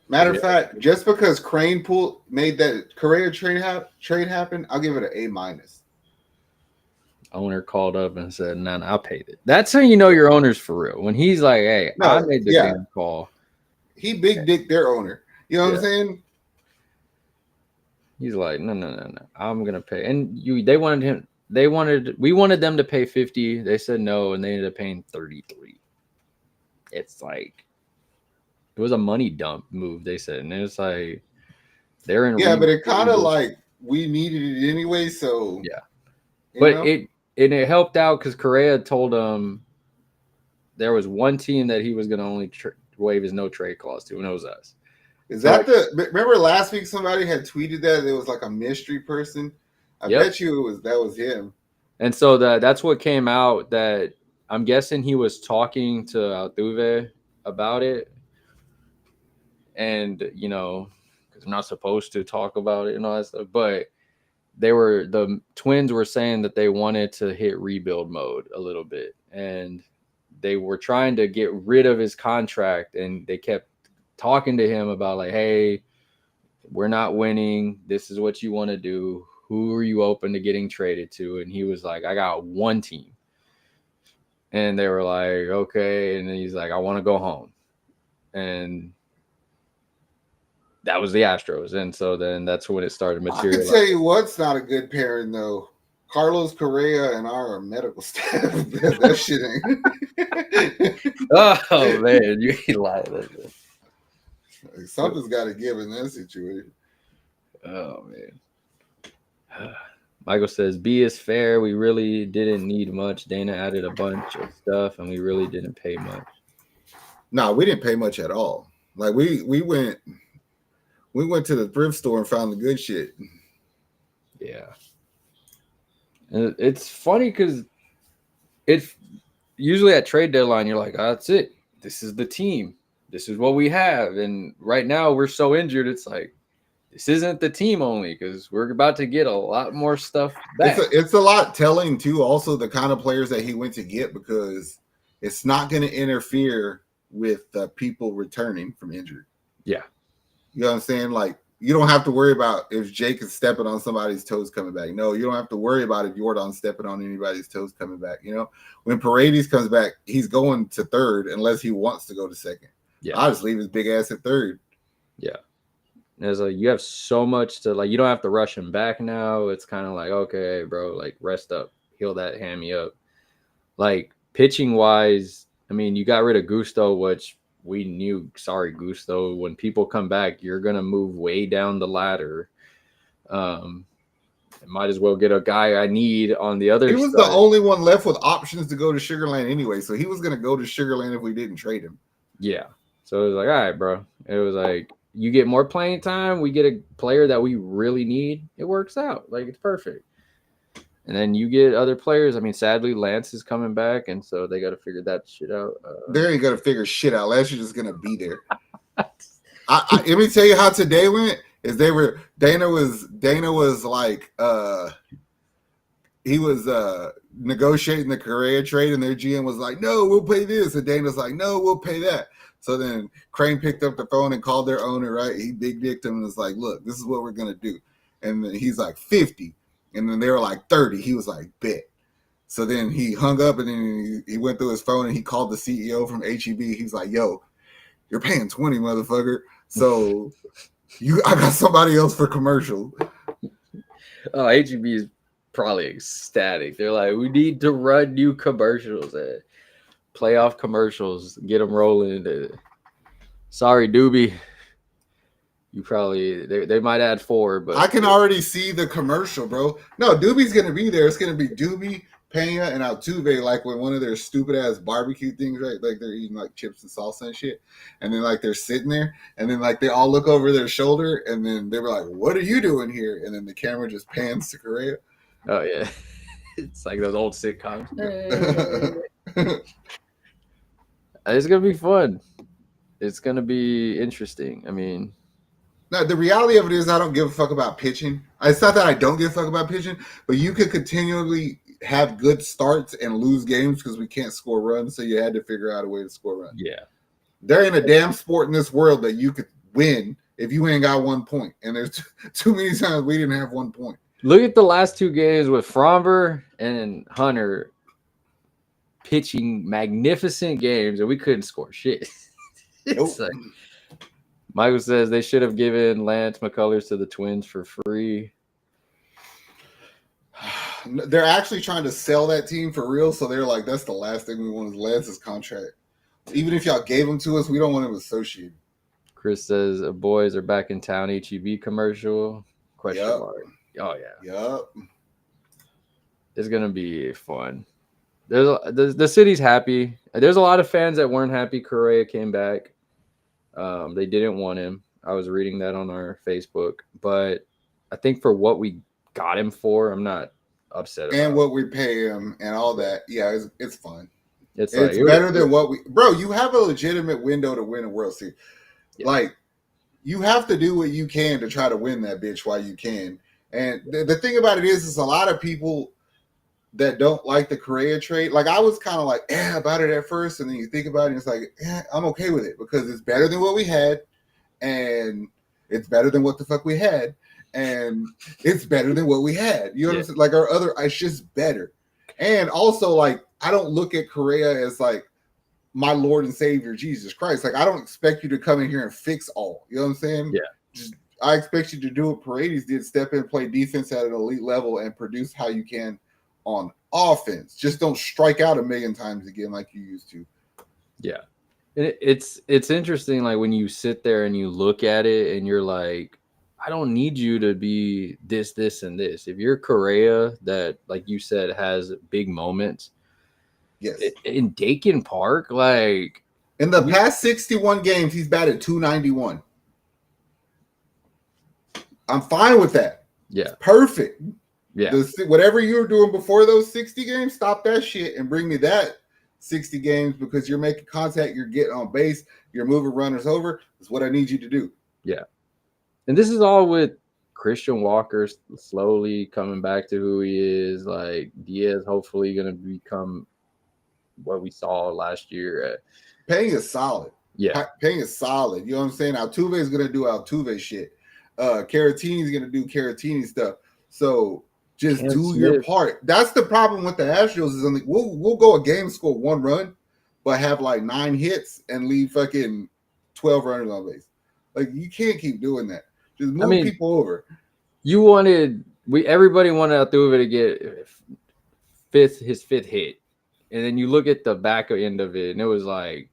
Matter of fact, just because Crane made that Correa trade happen, I'll give it an A-. Owner called up and said, "No, I paid it." That's how you know your owner's for real. When he's like, "Hey, I made the damn call." He big dick their owner. You know what I'm saying? He's like, no. I'm gonna pay. And we wanted them to pay 50. They said no, and they ended up paying 33. It's like it was a money dump move, they said, and it's like they're in. Yeah, but it kind of like we needed it anyway, so yeah. But and it helped out because Correa told him there was one team that he was going to only waive his no trade clause to, and it was us. Is So that the? Remember last week somebody had tweeted that it was like a mystery person. I yep. bet you that was him. And so that's what came out. That I'm guessing he was talking to Altuve about it, and because I'm not supposed to talk about it and all that stuff, but the Twins were saying that they wanted to hit rebuild mode a little bit, and they were trying to get rid of his contract, and they kept talking to him about like, hey, we're not winning. This is what you want to do. Who are you open to getting traded to? And he was like, I got one team. And they were like, okay. And then he's like, I want to go home. And that was the Astros. And so then that's when it started materializing. I can tell you what's not a good pairing, though. Carlos Correa and our medical staff. That shit ain't. Oh, man. You ain't lying. Something's got to give in that situation. Oh, man. Michael says, B is fair. We really didn't need much. Dana added a bunch of stuff, and we really didn't pay much. No, we didn't pay much at all. Like we went to the thrift store and found the good shit. Yeah. And it's funny because it's usually at trade deadline, you're like, oh, that's it. This is the team. This is what we have. And right now we're so injured. It's like, this isn't the team only because we're about to get a lot more stuff back. It's a lot telling, too, also the kind of players that he went to get because it's not going to interfere with people returning from injury. Yeah. You know what I'm saying? Like, you don't have to worry about if Jake is stepping on somebody's toes coming back. No, you don't have to worry about if Jordan's stepping on anybody's toes coming back. When Paredes comes back, he's going to third unless he wants to go to second. Yeah. I'll just leave his big ass at third. Yeah. There's you have so much to you don't have to rush him back now. It's kind of like, okay, bro, like rest up, heal that hammy up. Like pitching wise, I mean, you got rid of Gusto, which we knew. Sorry, Gusto. When people come back, you're gonna move way down the ladder. Might as well get a guy I need on the other side. He was the only one left with options to go to Sugarland anyway, so he was gonna go to Sugarland if we didn't trade him. Yeah. So it was like, all right, bro. It was like, you get more playing time. We get a player that we really need. It works out. Like, it's perfect. And then you get other players. I mean, sadly, Lance is coming back, and so they got to figure that shit out. They ain't going to figure shit out. Lance is just going to be there. Let me tell you how today went. Dana was like, he was negotiating the Correa trade, and their GM was like, no, we'll pay this. And Dana's like, no, we'll pay that. So then Crane picked up the phone and called their owner, right? He big dicked him and was like, look, this is what we're going to do. And then he's like 50. And then they were like 30. He was like, bet. So then he hung up and then he went through his phone and he called the CEO from HEB. He's like, yo, you're paying 20, motherfucker. So I got somebody else for commercial. Oh, HEB is probably ecstatic. They're like, we need to run new commercials. Playoff commercials, get them rolling. Sorry, Doobie. You probably they might add 4, but I can already see the commercial, bro. No, Doobie's gonna be there. It's gonna be Doobie, Pena, and Altuve, like with one of their stupid ass barbecue things, right? Like they're eating like chips and salsa and shit, and then like they're sitting there, and then like they all look over their shoulder, and then they were like, "What are you doing here?" And then the camera just pans to Correa. Oh yeah, it's like those old sitcoms. It's gonna be fun. It's gonna be interesting. I mean, no, the reality of it is I don't give a fuck about pitching. It's not that I don't give a fuck about pitching, but you could continually have good starts and lose games because we can't score runs. So you had to figure out a way to score runs. Yeah, there ain't a damn sport in this world that you could win if you ain't got 1 point. And there's too many times we didn't have 1 point. Look at the last 2 games with Fromber and Hunter pitching magnificent games, and we couldn't score shit. It's like, Michael says they should have given Lance McCullers to the Twins for free. They're actually trying to sell that team for real, so they're like, that's the last thing we want is Lance's contract. Even if y'all gave him to us, we don't want him associated. Chris says, boys are back in town, HEB commercial? Question mark. Oh, yeah. Yup. It's gonna be fun. The city's happy. There's a lot of fans that weren't happy Correa came back. They didn't want him. I was reading that on our Facebook, but I think for what we got him for, I'm not upset And about. what we pay him and all that. Yeah, it's fun. It's like It's better than what we, bro. You have a legitimate window to win a World Series. yeah. Like, you have to do what you can to try to win that bitch while you can. And the thing about it is a lot of people that don't like the Correa trade. Like, I was kind of like, about it at first, and then you think about it, and it's like, I'm okay with it because it's better than what we had, and it's better than what the fuck we had, and it's better than what we had. You know what I'm saying? Like, it's just better. And also, like, I don't look at Correa as like my Lord and Savior Jesus Christ. Like, I don't expect you to come in here and fix all. You know what I'm saying? Yeah. I expect you to do what Paredes did: step in, play defense at an elite level, and produce how you can on offense. Just don't strike out a million times again like you used to. Yeah. It's interesting, like when you sit there and you look at it and you're like, I don't need you to be this, and this. If you're Correa that, like you said, has big moments, yes, in Dakin Park, like in the past 61 games, he's batted .291. I'm fine with that. Yeah, it's perfect. Yeah, Whatever you were doing before those 60 games, stop that shit and bring me that 60 games because you're making contact, you're getting on base, you're moving runners over. That's what I need you to do. Yeah, and this is all with Christian Walker slowly coming back to who he is. Like Diaz, hopefully, going to become what we saw last year. Paying is solid. Yeah, Paying is solid. You know what I'm saying? Altuve is going to do Altuve shit. Caratini is going to do Caratini stuff. So just Cam do Smith. your part. That's the problem with the Astros is like, we'll go a game, score 1 run, but have like 9 hits and leave fucking 12 runners on base. Like, you can't keep doing that. Just move people over. Everybody wanted Altuve to get his fifth hit, and then you look at the back end of it, and it was like,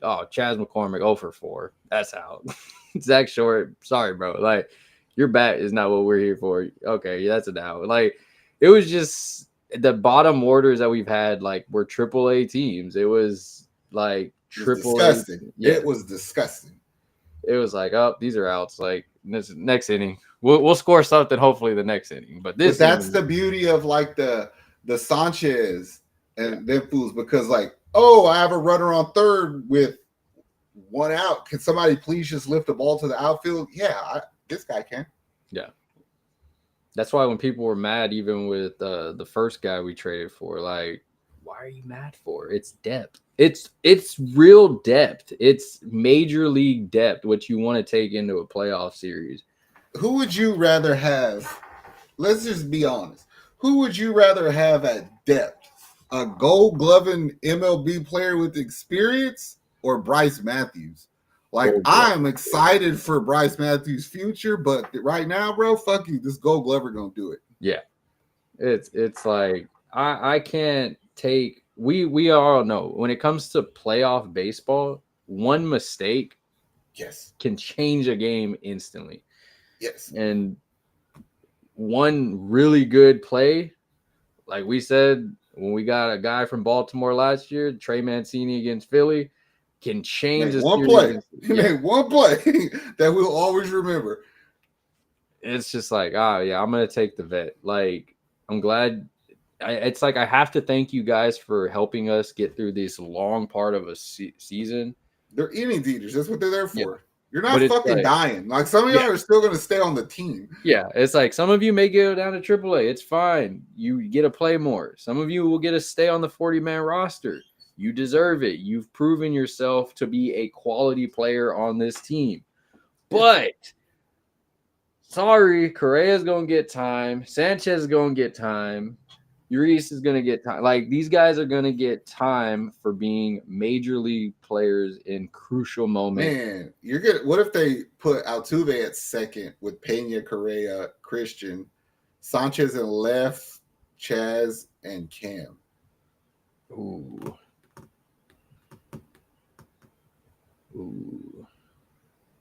oh, Chas McCormick 0 for 4. That's out. Zach Short, sorry, bro. Like, your bat is not what we're here for. Okay, that's an out. Like, it was just the bottom orders that we've had, like, were AAA teams. It was like disgusting. Yeah. It was disgusting. It was like, oh, these are outs. Like, this next inning, we'll score something. Hopefully, the next inning. But that's the beauty of like the Sanchez and them fools, because like, oh, I have a runner on third with 1 out. Can somebody please just lift the ball to the outfield? Yeah, this guy can. Yeah. That's why when people were mad, even with the first guy we traded for, like, why are you mad for? It's depth. It's real depth. It's major league depth, what you want to take into a playoff series. Who would you rather have? Let's just be honest. Who would you rather have at depth? A Gold Gloving MLB player with experience or Bryce Matthews? Like, I'm excited for Bryce Matthews' future, but right now, bro, fuck you. This Gold Glover gonna do it. Yeah, it's like I can't take. We all know when it comes to playoff baseball, one mistake, can change a game instantly. Yes, and one really good play, like we said when we got a guy from Baltimore last year, Trey Mancini against Philly, can change a one play. He made one play that we'll always remember. It's just like, oh yeah, I'm gonna take the vet. Like, I'm glad. It's like I have to thank you guys for helping us get through this long part of a season. They're innings eaters. That's what they're there for. Yeah. You're not fucking dying. Like, some of y'all are still gonna stay on the team. Yeah, it's like some of you may go down to AAA. It's fine. You get to play more. Some of you will get to stay on the 40-man roster. You deserve it. You've proven yourself to be a quality player on this team. But sorry, Correa's going to get time. Sanchez is going to get time. Urias is going to get time. Like, these guys are going to get time for being major league players in crucial moments. Man, you're good. What if they put Altuve at second with Pena, Correa, Christian, Sanchez in left, Chas, and Cam? Ooh.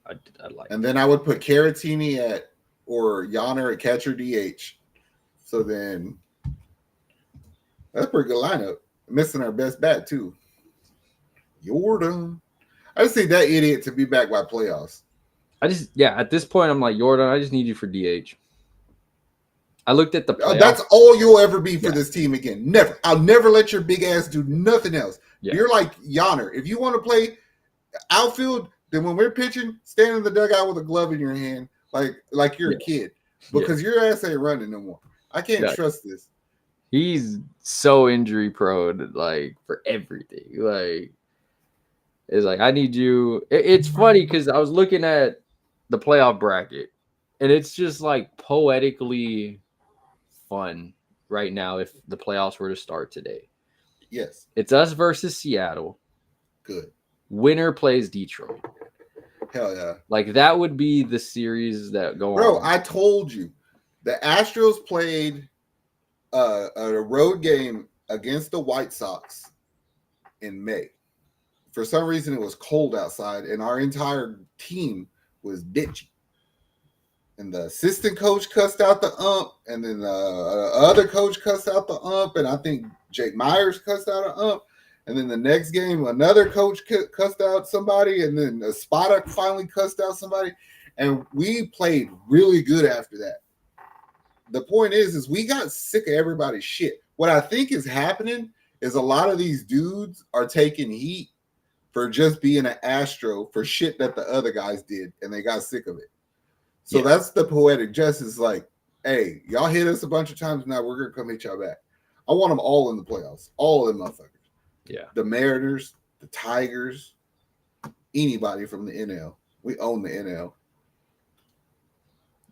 I'd like. And then I would put Caratini or Yonner at catcher DH. So then That's a pretty good lineup. Missing our best bat too. Jordan. I just think that idiot to be back by playoffs. At this point, I'm like, Jordan, I just need you for DH. I looked at the playoffs. That's all you'll ever be for this team again. Never. I'll never let your big ass do nothing else. Yeah. You're like Yonner. If you want to play outfield, then when we're pitching, stand in the dugout with a glove in your hand, like you're a kid, because your ass ain't running no more. I can't trust this. He's so injury prone, like for everything. Like it's like I need you. It's funny because I was looking at the playoff bracket, and it's just like poetically fun right now if the playoffs were to start today. Yes. It's us versus Seattle. Good. Winner plays Detroit. Hell yeah. Like that would be the series that go on. Bro, I told you. The Astros played a road game against the White Sox in May. For some reason, it was cold outside, and our entire team was bitchy. And the assistant coach cussed out the ump, and then the other coach cussed out the ump, and I think Jake Myers cussed out an ump. And then the next game, another coach cussed out somebody, and then Espada finally cussed out somebody. And we played really good after that. The point is we got sick of everybody's shit. What I think is happening is a lot of these dudes are taking heat for just being an Astro for shit that the other guys did, and they got sick of it. So that's the poetic justice. Like, hey, y'all hit us a bunch of times. Now we're going to come hit y'all back. I want them all in the playoffs. All of them motherfuckers. Yeah. The Mariners, the Tigers, anybody from the NL. We own the NL.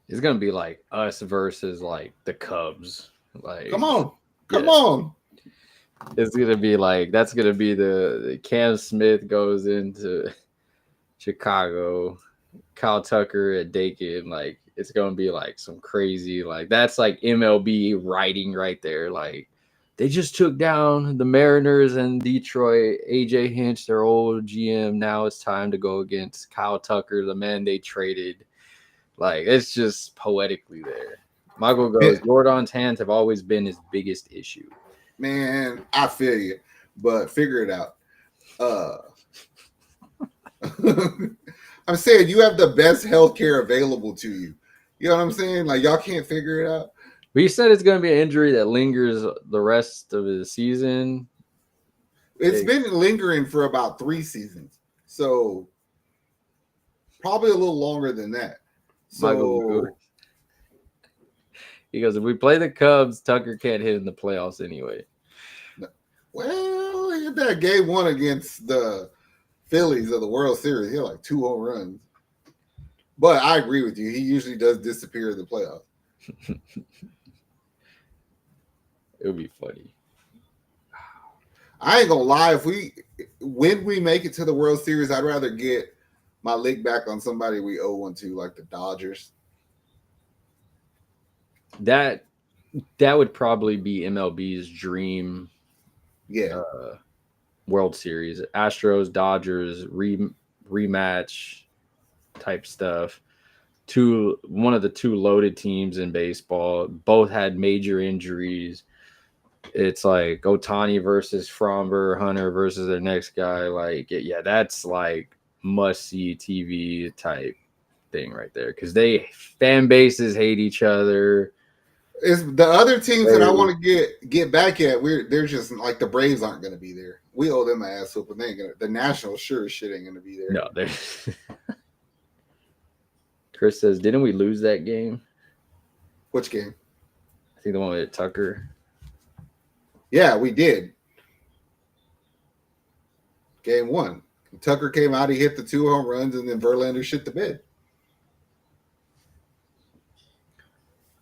It's going to be like us versus like the Cubs. Like, come on. It's going to be like, that's going to be the Cam Smith goes into Chicago, Kyle Tucker at Dakin. Like, it's going to be like some crazy, like, that's like MLB writing right there. Like, they just took down the Mariners and Detroit. AJ Hinch, their old GM. Now it's time to go against Kyle Tucker, the man they traded. Like, it's just poetically there. Michael goes, Jordan's hands have always been his biggest issue. Man, I feel you, but figure it out. I'm saying you have the best healthcare available to you. You know what I'm saying? Like, y'all can't figure it out. But you said it's going to be an injury that lingers the rest of the season. It's been lingering for about 3 seasons. So probably a little longer than that. So he goes, if we play the Cubs, Tucker can't hit in the playoffs anyway. Well, he had that game 1 against the Phillies of the World Series. He had like 2 home runs. But I agree with you. He usually does disappear in the playoffs. It would be funny. I ain't gonna lie. When we make it to the World Series, I'd rather get my lick back on somebody we owe one to, like the Dodgers. That would probably be MLB's dream. Yeah. World Series, Astros, Dodgers rematch type stuff. One of the 2 loaded teams in baseball. Both had major injuries. It's like Ohtani versus Fromber, Hunter versus their next guy. Like, yeah, that's like must-see TV type thing right there because fan bases hate each other. It's the other teams that I want to get back at. They're just like the Braves aren't going to be there. We owe them an ass whoop, but they ain't gonna. The Nationals sure as shit ain't going to be there. No, they're. Chris says, "Didn't we lose that game?" Which game? I think the one with Tucker. Yeah, we did. Game 1. Tucker came out, he hit the 2 home runs, and then Verlander shit the bed.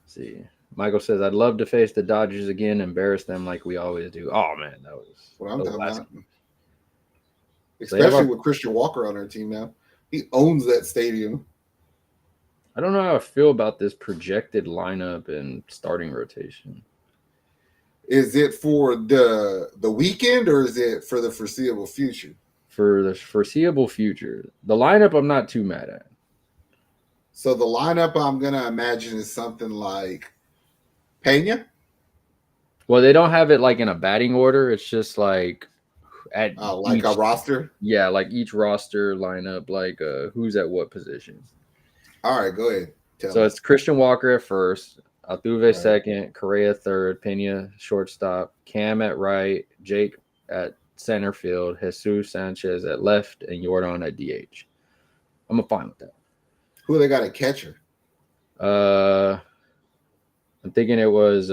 Let's see. Michael says, I'd love to face the Dodgers again, embarrass them like we always do. Oh, man, that was what I'm talking about. Especially with Christian Walker on our team now. He owns that stadium. I don't know how I feel about this projected lineup and starting rotation. Is it for the weekend or is it for the foreseeable future? For the foreseeable future. The lineup I'm not too mad at. So the lineup I'm going to imagine is something like Pena, Well, they don't have it like in a batting order. It's just like at Like a each, roster. yeah, like each roster lineup, like who's at what position. All right, go ahead. Tell So me. it's Christian Walker at first, Altuve Right. second, Correa third, Pena shortstop, Cam at right, Jake at center field, Jesus Sanchez at left, and Jordan at DH. I'm fine with that. Who they got a catcher? Uh, I'm thinking it was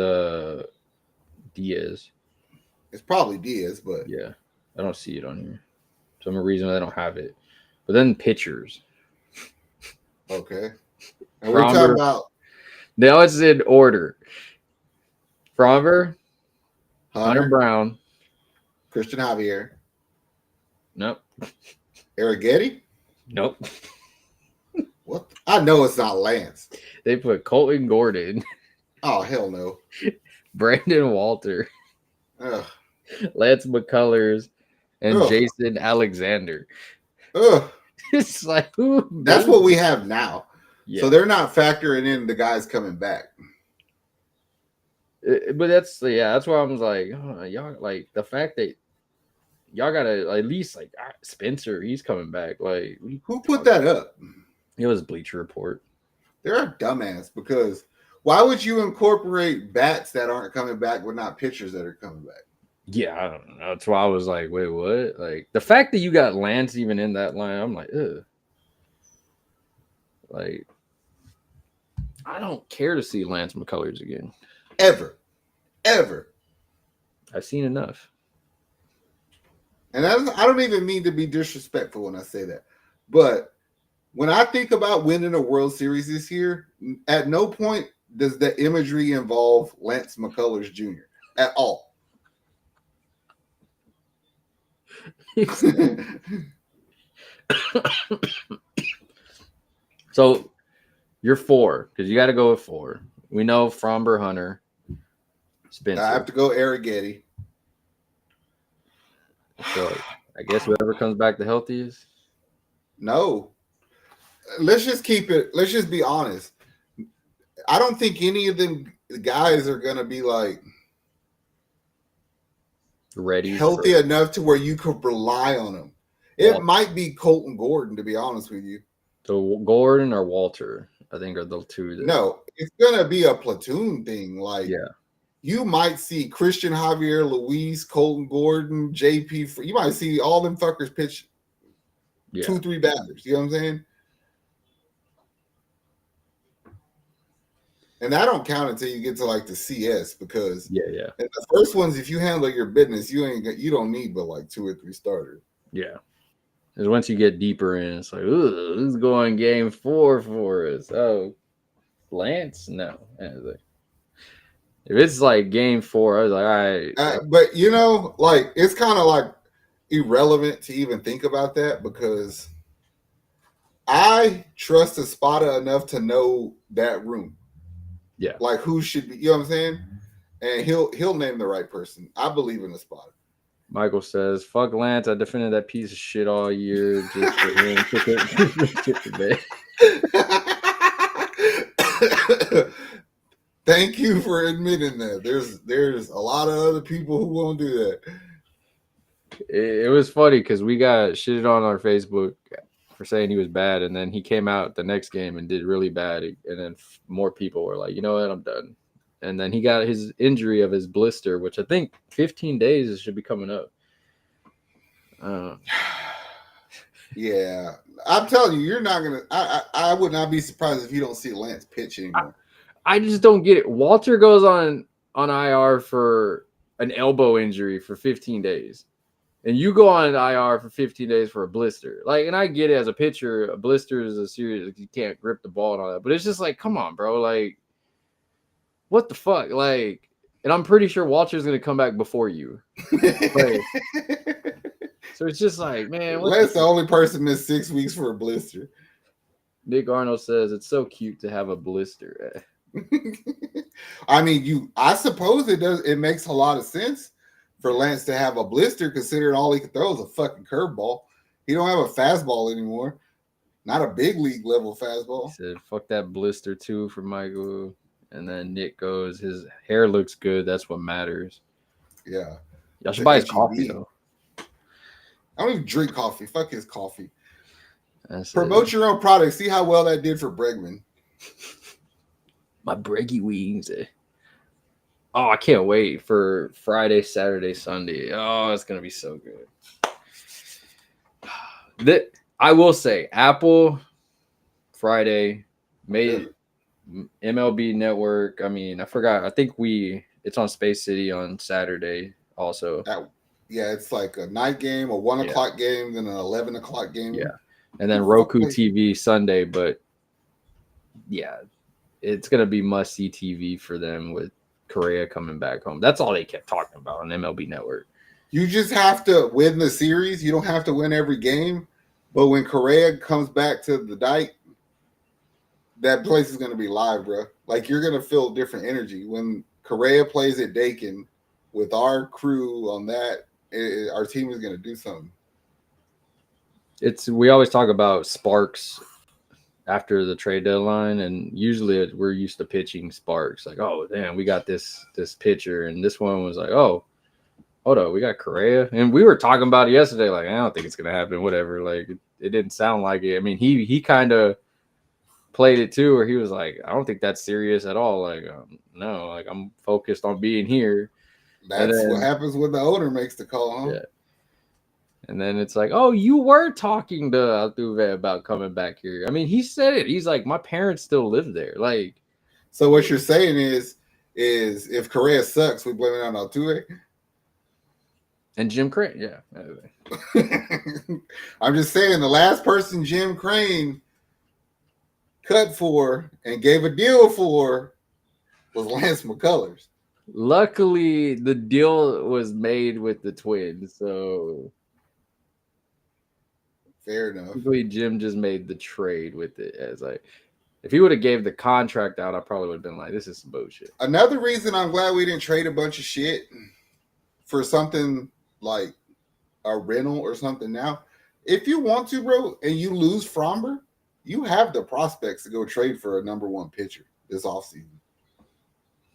Diaz. It's probably Diaz, but Yeah, I don't see it on here. For some reason I don't have it. But then pitchers. okay. And we're talking Fromber. about Now it's in order. Fromber, Hunter Hunter, Brown. Christian Javier, Nope. Arrighetti. Nope. What? I know it's not Lance. They put Colton Gordon, Oh hell no. Brandon Walter, Ugh. Lance McCullers, and Ugh. Jason Alexander. Ugh. It's like who? That's what we have now. Yeah. So they're not factoring in the guys coming back. But that's why I was like, oh, y'all like the fact that y'all gotta at least like Spencer, he's coming back. Like Who put that up? It was Bleacher Report. They're a dumbass because why would you incorporate bats that aren't coming back but not pitchers that are coming back? Yeah, I don't know. That's why I was like, wait, what? Like the fact that you got Lance even in that line, I'm like, ugh. Like, I don't care to see Lance McCullers again. Ever. I've seen enough. And I don't even mean to be disrespectful when I say that. But when I think about winning a World Series this year, at no point does the imagery involve Lance McCullers Jr. at all. So you're 4 because you got to go with 4. We know Fromber, Hunter, Spencer. I have to go Arrighetti. So I guess whoever comes back the healthiest. No. Let's just keep it. Let's just be honest. I don't think any of them guys are going to be like Ready, healthy enough to where you could rely on them. It might be Colton Gordon, to be honest with you. So Gordon or Walter, I think, are the two. No, it's going to be a platoon thing. Like, yeah. You might see Christian Javier, Luis, Colton Gordon, JP. You might see all them fuckers pitch 2-3 batters. You know what I'm saying? And I don't count until you get to like the CS because the first ones, if you handle your business, you don't need but like 2 or 3 starters. Yeah. Because once you get deeper in, it's like, ooh, this is going game 4 for us. Oh, Lance? No. If it's like game 4, I was like, all right. But like it's kind of like irrelevant to even think about that because I trust Espada enough to know that room. Yeah. Like who should be, you know what I'm saying? And he'll name the right person. I believe in Espada. Michael says, fuck Lance. I defended that piece of shit all year just for him to today. Thank you for admitting that. There's a lot of other people who won't do that. It was funny because we got shitted on our Facebook for saying he was bad, and then he came out the next game and did really bad, and then more people were like, you know what, I'm done. And then he got his injury of his blister, which I think 15 days should be coming up. Yeah, I'm telling you, you're not gonna. I would not be surprised if you don't see Lance pitch anymore. I just don't get it. Walter goes on IR for an elbow injury for 15 days. And you go on IR for 15 days for a blister. Like, and I get it as a pitcher, a blister is a serious, you can't grip the ball and all that. But it's just like, come on, bro. Like, what the fuck? Like, and I'm pretty sure Walter's going to come back before you. Like, so it's just like, man. That's the only person that's 6 weeks for a blister. Nick Arnold says, it's so cute to have a blister. I mean, I suppose it does. It makes a lot of sense for Lance to have a blister, considering all he can throw is a fucking curveball. He don't have a fastball anymore. Not a big league level fastball. He said, fuck that blister too for Michael. And then Nick goes, his hair looks good. That's what matters. Yeah. Y'all should The buy his coffee, HEB. though. I don't even drink coffee. Fuck his coffee. That's Promote it. your own product. See how well that did for Bregman. My Breggy wings. Oh, I can't wait for Friday, Saturday, Sunday. Oh, it's going to be so good. I will say, Apple Friday made MLB Network. I mean, I forgot. I think it's on Space City on Saturday also. Yeah, it's like a night game, a 1 o'clock game, then an 11 o'clock game. Yeah. And then Roku TV Sunday. But yeah, it's going to be must see TV for them with Correa coming back home. That's all they kept talking about on MLB Network. You just have to win the series. You don't have to win every game. But when Correa comes back to the dike, that place is going to be live, bro. Like, you're going to feel different energy. When Correa plays at Dakin with our crew on that, our team is going to do something. We always talk about sparks after the trade deadline, and usually we're used to pitching sparks. Like, oh, damn, we got this pitcher, and this one was like, oh, hold up, we got Correa. And we were talking about it yesterday, like, I don't think it's going to happen, whatever. Like, it didn't sound like it. I mean, he kind of played it too, where he was like, I don't think that's serious at all. Like, no, like, I'm focused on being here. That's what happens when the owner makes the call, huh? Yeah. And then it's like, oh, you were talking to Altuve about coming back here. I mean, he said it. He's like, my parents still live there. Like, so what you're saying is if Correa sucks, we blame it on Altuve? And Jim Crane, yeah. I'm just saying, the last person Jim Crane cut for and gave a deal for was Lance McCullers. Luckily, the deal was made with the Twins, so fair enough. Luckily, Jim just made the trade with it. As like, if he would have gave the contract out, I probably would have been like, "This is some bullshit." Another reason I'm glad we didn't trade a bunch of shit for something like a rental or something now. If you want to, bro, and you lose Fromber, you have the prospects to go trade for a number one pitcher this offseason.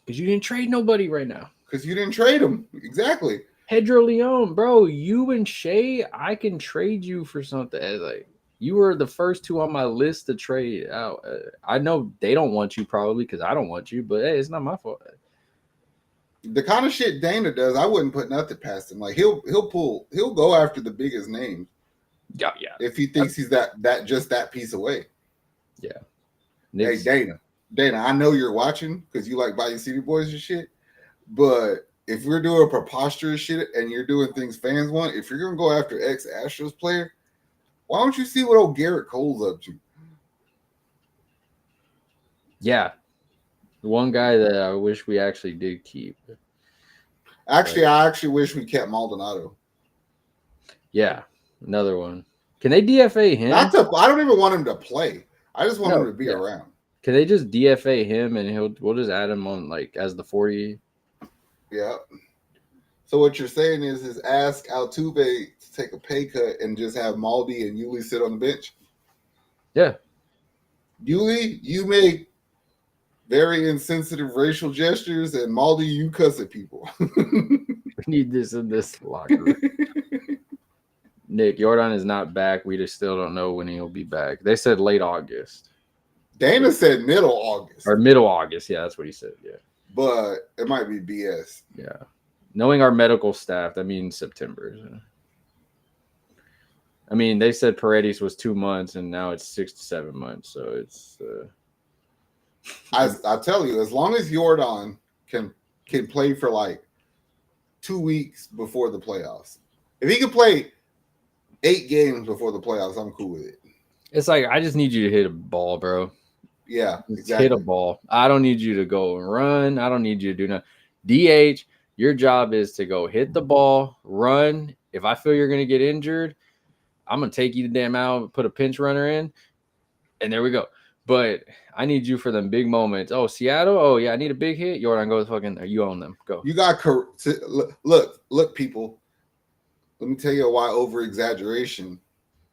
Because you didn't trade nobody right now. Because you didn't trade him. Exactly. Pedro Leon, bro, you and Shea, I can trade you for something. Like, you were the first two on my list to trade out. I know they don't want you probably because I don't want you, but hey, it's not my fault. The kind of shit Dana does, I wouldn't put nothing past him. Like, he'll go after the biggest names. Yeah. If he thinks he's that piece away. Yeah. Hey, Dana, I know you're watching because you like Bayou City Boys and shit, but if we're doing preposterous shit and you're doing things fans want, if you're going to go after ex-Astros player, why don't you see what old Garrett Cole's up to? Yeah. The one guy that I wish we actually did keep. Actually, I actually wish we kept Maldonado. Yeah, another one. Can they DFA him? I don't even want him to play. I just want him to be around. Can they just DFA him and we'll just add him on like as the 40? Yeah. So what you're saying is ask Altuve to take a pay cut and just have Maldi and Yuli sit on the bench? Yeah. Yuli, you make very insensitive racial gestures, and Maldi, you cuss at people. We need this in this locker room. Nick, Jordan is not back. We just still don't know when he'll be back. They said late August. Dana said middle August. Or middle August. Yeah, that's what he said. Yeah. But it might be BS. Yeah. Knowing our medical staff, that means September. I mean, they said Paredes was 2 months, and now it's 6 to 7 months. So it's. I tell you, as long as Jordan can play for like 2 weeks before the playoffs, if he can play 8 games before the playoffs, I'm cool with it. It's like, I just need you to hit a ball, bro. Yeah, exactly. Hit a ball. I don't need you to go and run. I don't need you to do nothing. DH, your job is to go hit the ball, run. If I feel you're going to get injured, I'm going to take you the damn out, put a pinch runner in, and there we go. But I need you for them big moments. Oh, Seattle? Oh, yeah, I need a big hit. Jordan, go fucking – you own them. Go. You got – look, people. Let me tell you why over-exaggeration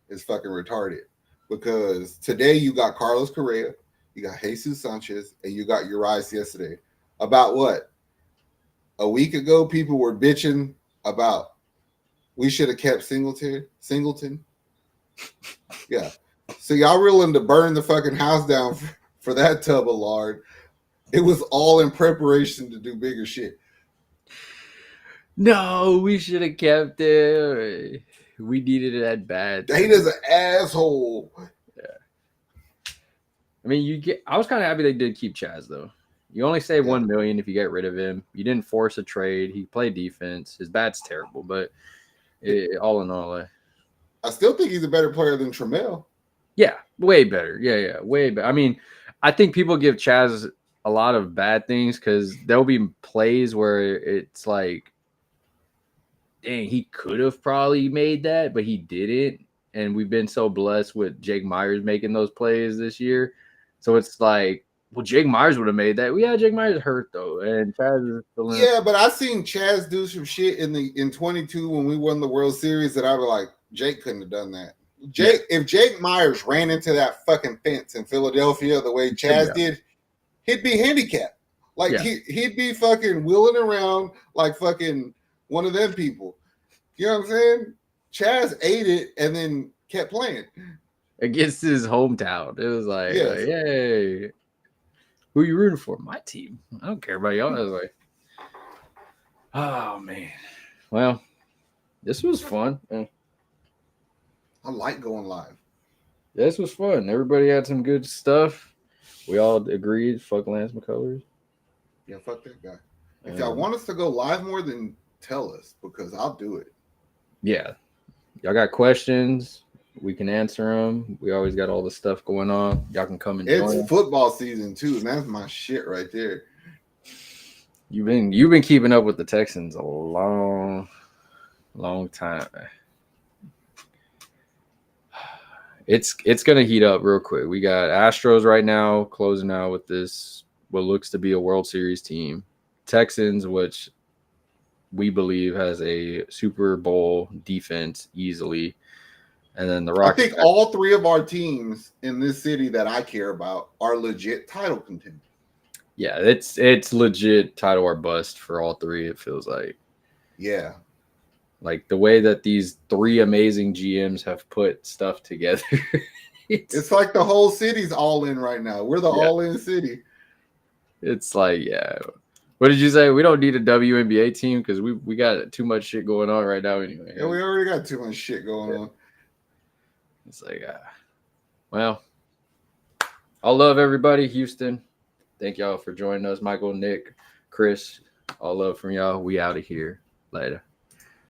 is fucking retarded. Because today you got Carlos Correa. you got Jesus Sanchez, and you got Urias yesterday. About what? A week ago, people were bitching about we should have kept Singleton. Yeah. So y'all willing to burn the fucking house down for that tub of lard. It was all in preparation to do bigger shit. No, we should have kept it. We needed it at bats. Data's an asshole. I mean, I was kind of happy they did keep Chaz though. You only save $1 million if you get rid of him. You didn't force a trade. He played defense. His bat's terrible, but all in all, I still think he's a better player than Trammell. Yeah, way better. Yeah, way better. I mean, I think people give Chaz a lot of bad things because there'll be plays where it's like, dang, he could have probably made that, but he didn't. And we've been so blessed with Jake Myers making those plays this year. So it's like, well, Jake Myers would have made that. Well, yeah, Jake Myers hurt though, and Chaz is still in. Yeah, but I seen Chaz do some shit in 22 when we won the World Series that I was like, Jake couldn't have done that. If Jake Myers ran into that fucking fence in Philadelphia the way Chaz did, he'd be handicapped. Like he'd be fucking wheeling around like fucking one of them people. You know what I'm saying? Chaz ate it and then kept playing against his hometown. It was like, yay. Who are you rooting for? My team. I don't care about y'all. I was like, oh man. Well, this was fun. I like going live. This was fun. Everybody had some good stuff. We all agreed. Fuck Lance McCullers. Yeah, fuck that guy. If y'all want us to go live more, then tell us because I'll do it. Yeah. Y'all got questions? We can answer them. We always got all the stuff going on. Y'all can come and join. It's football season too, and that's my shit right there. You've been keeping up with the Texans a long time. It's gonna heat up real quick. We got Astros right now closing out with this what looks to be a World Series team. Texans, which we believe has a Super Bowl defense easily. And then the Rockets. I think all three of our teams in this city that I care about are legit title contenders. Yeah, it's legit title or bust for all three, it feels like. Yeah. Like the way that these three amazing GMs have put stuff together. It's like the whole city's all in right now. We're the all-in city. It's like, what did you say? We don't need a WNBA team because we got too much shit going on right now anyway. Yeah, we already got too much shit going on. It's like, well, I love everybody, Houston. Thank y'all for joining us. Michael, Nick, Chris, all love from y'all. We out of here. Later.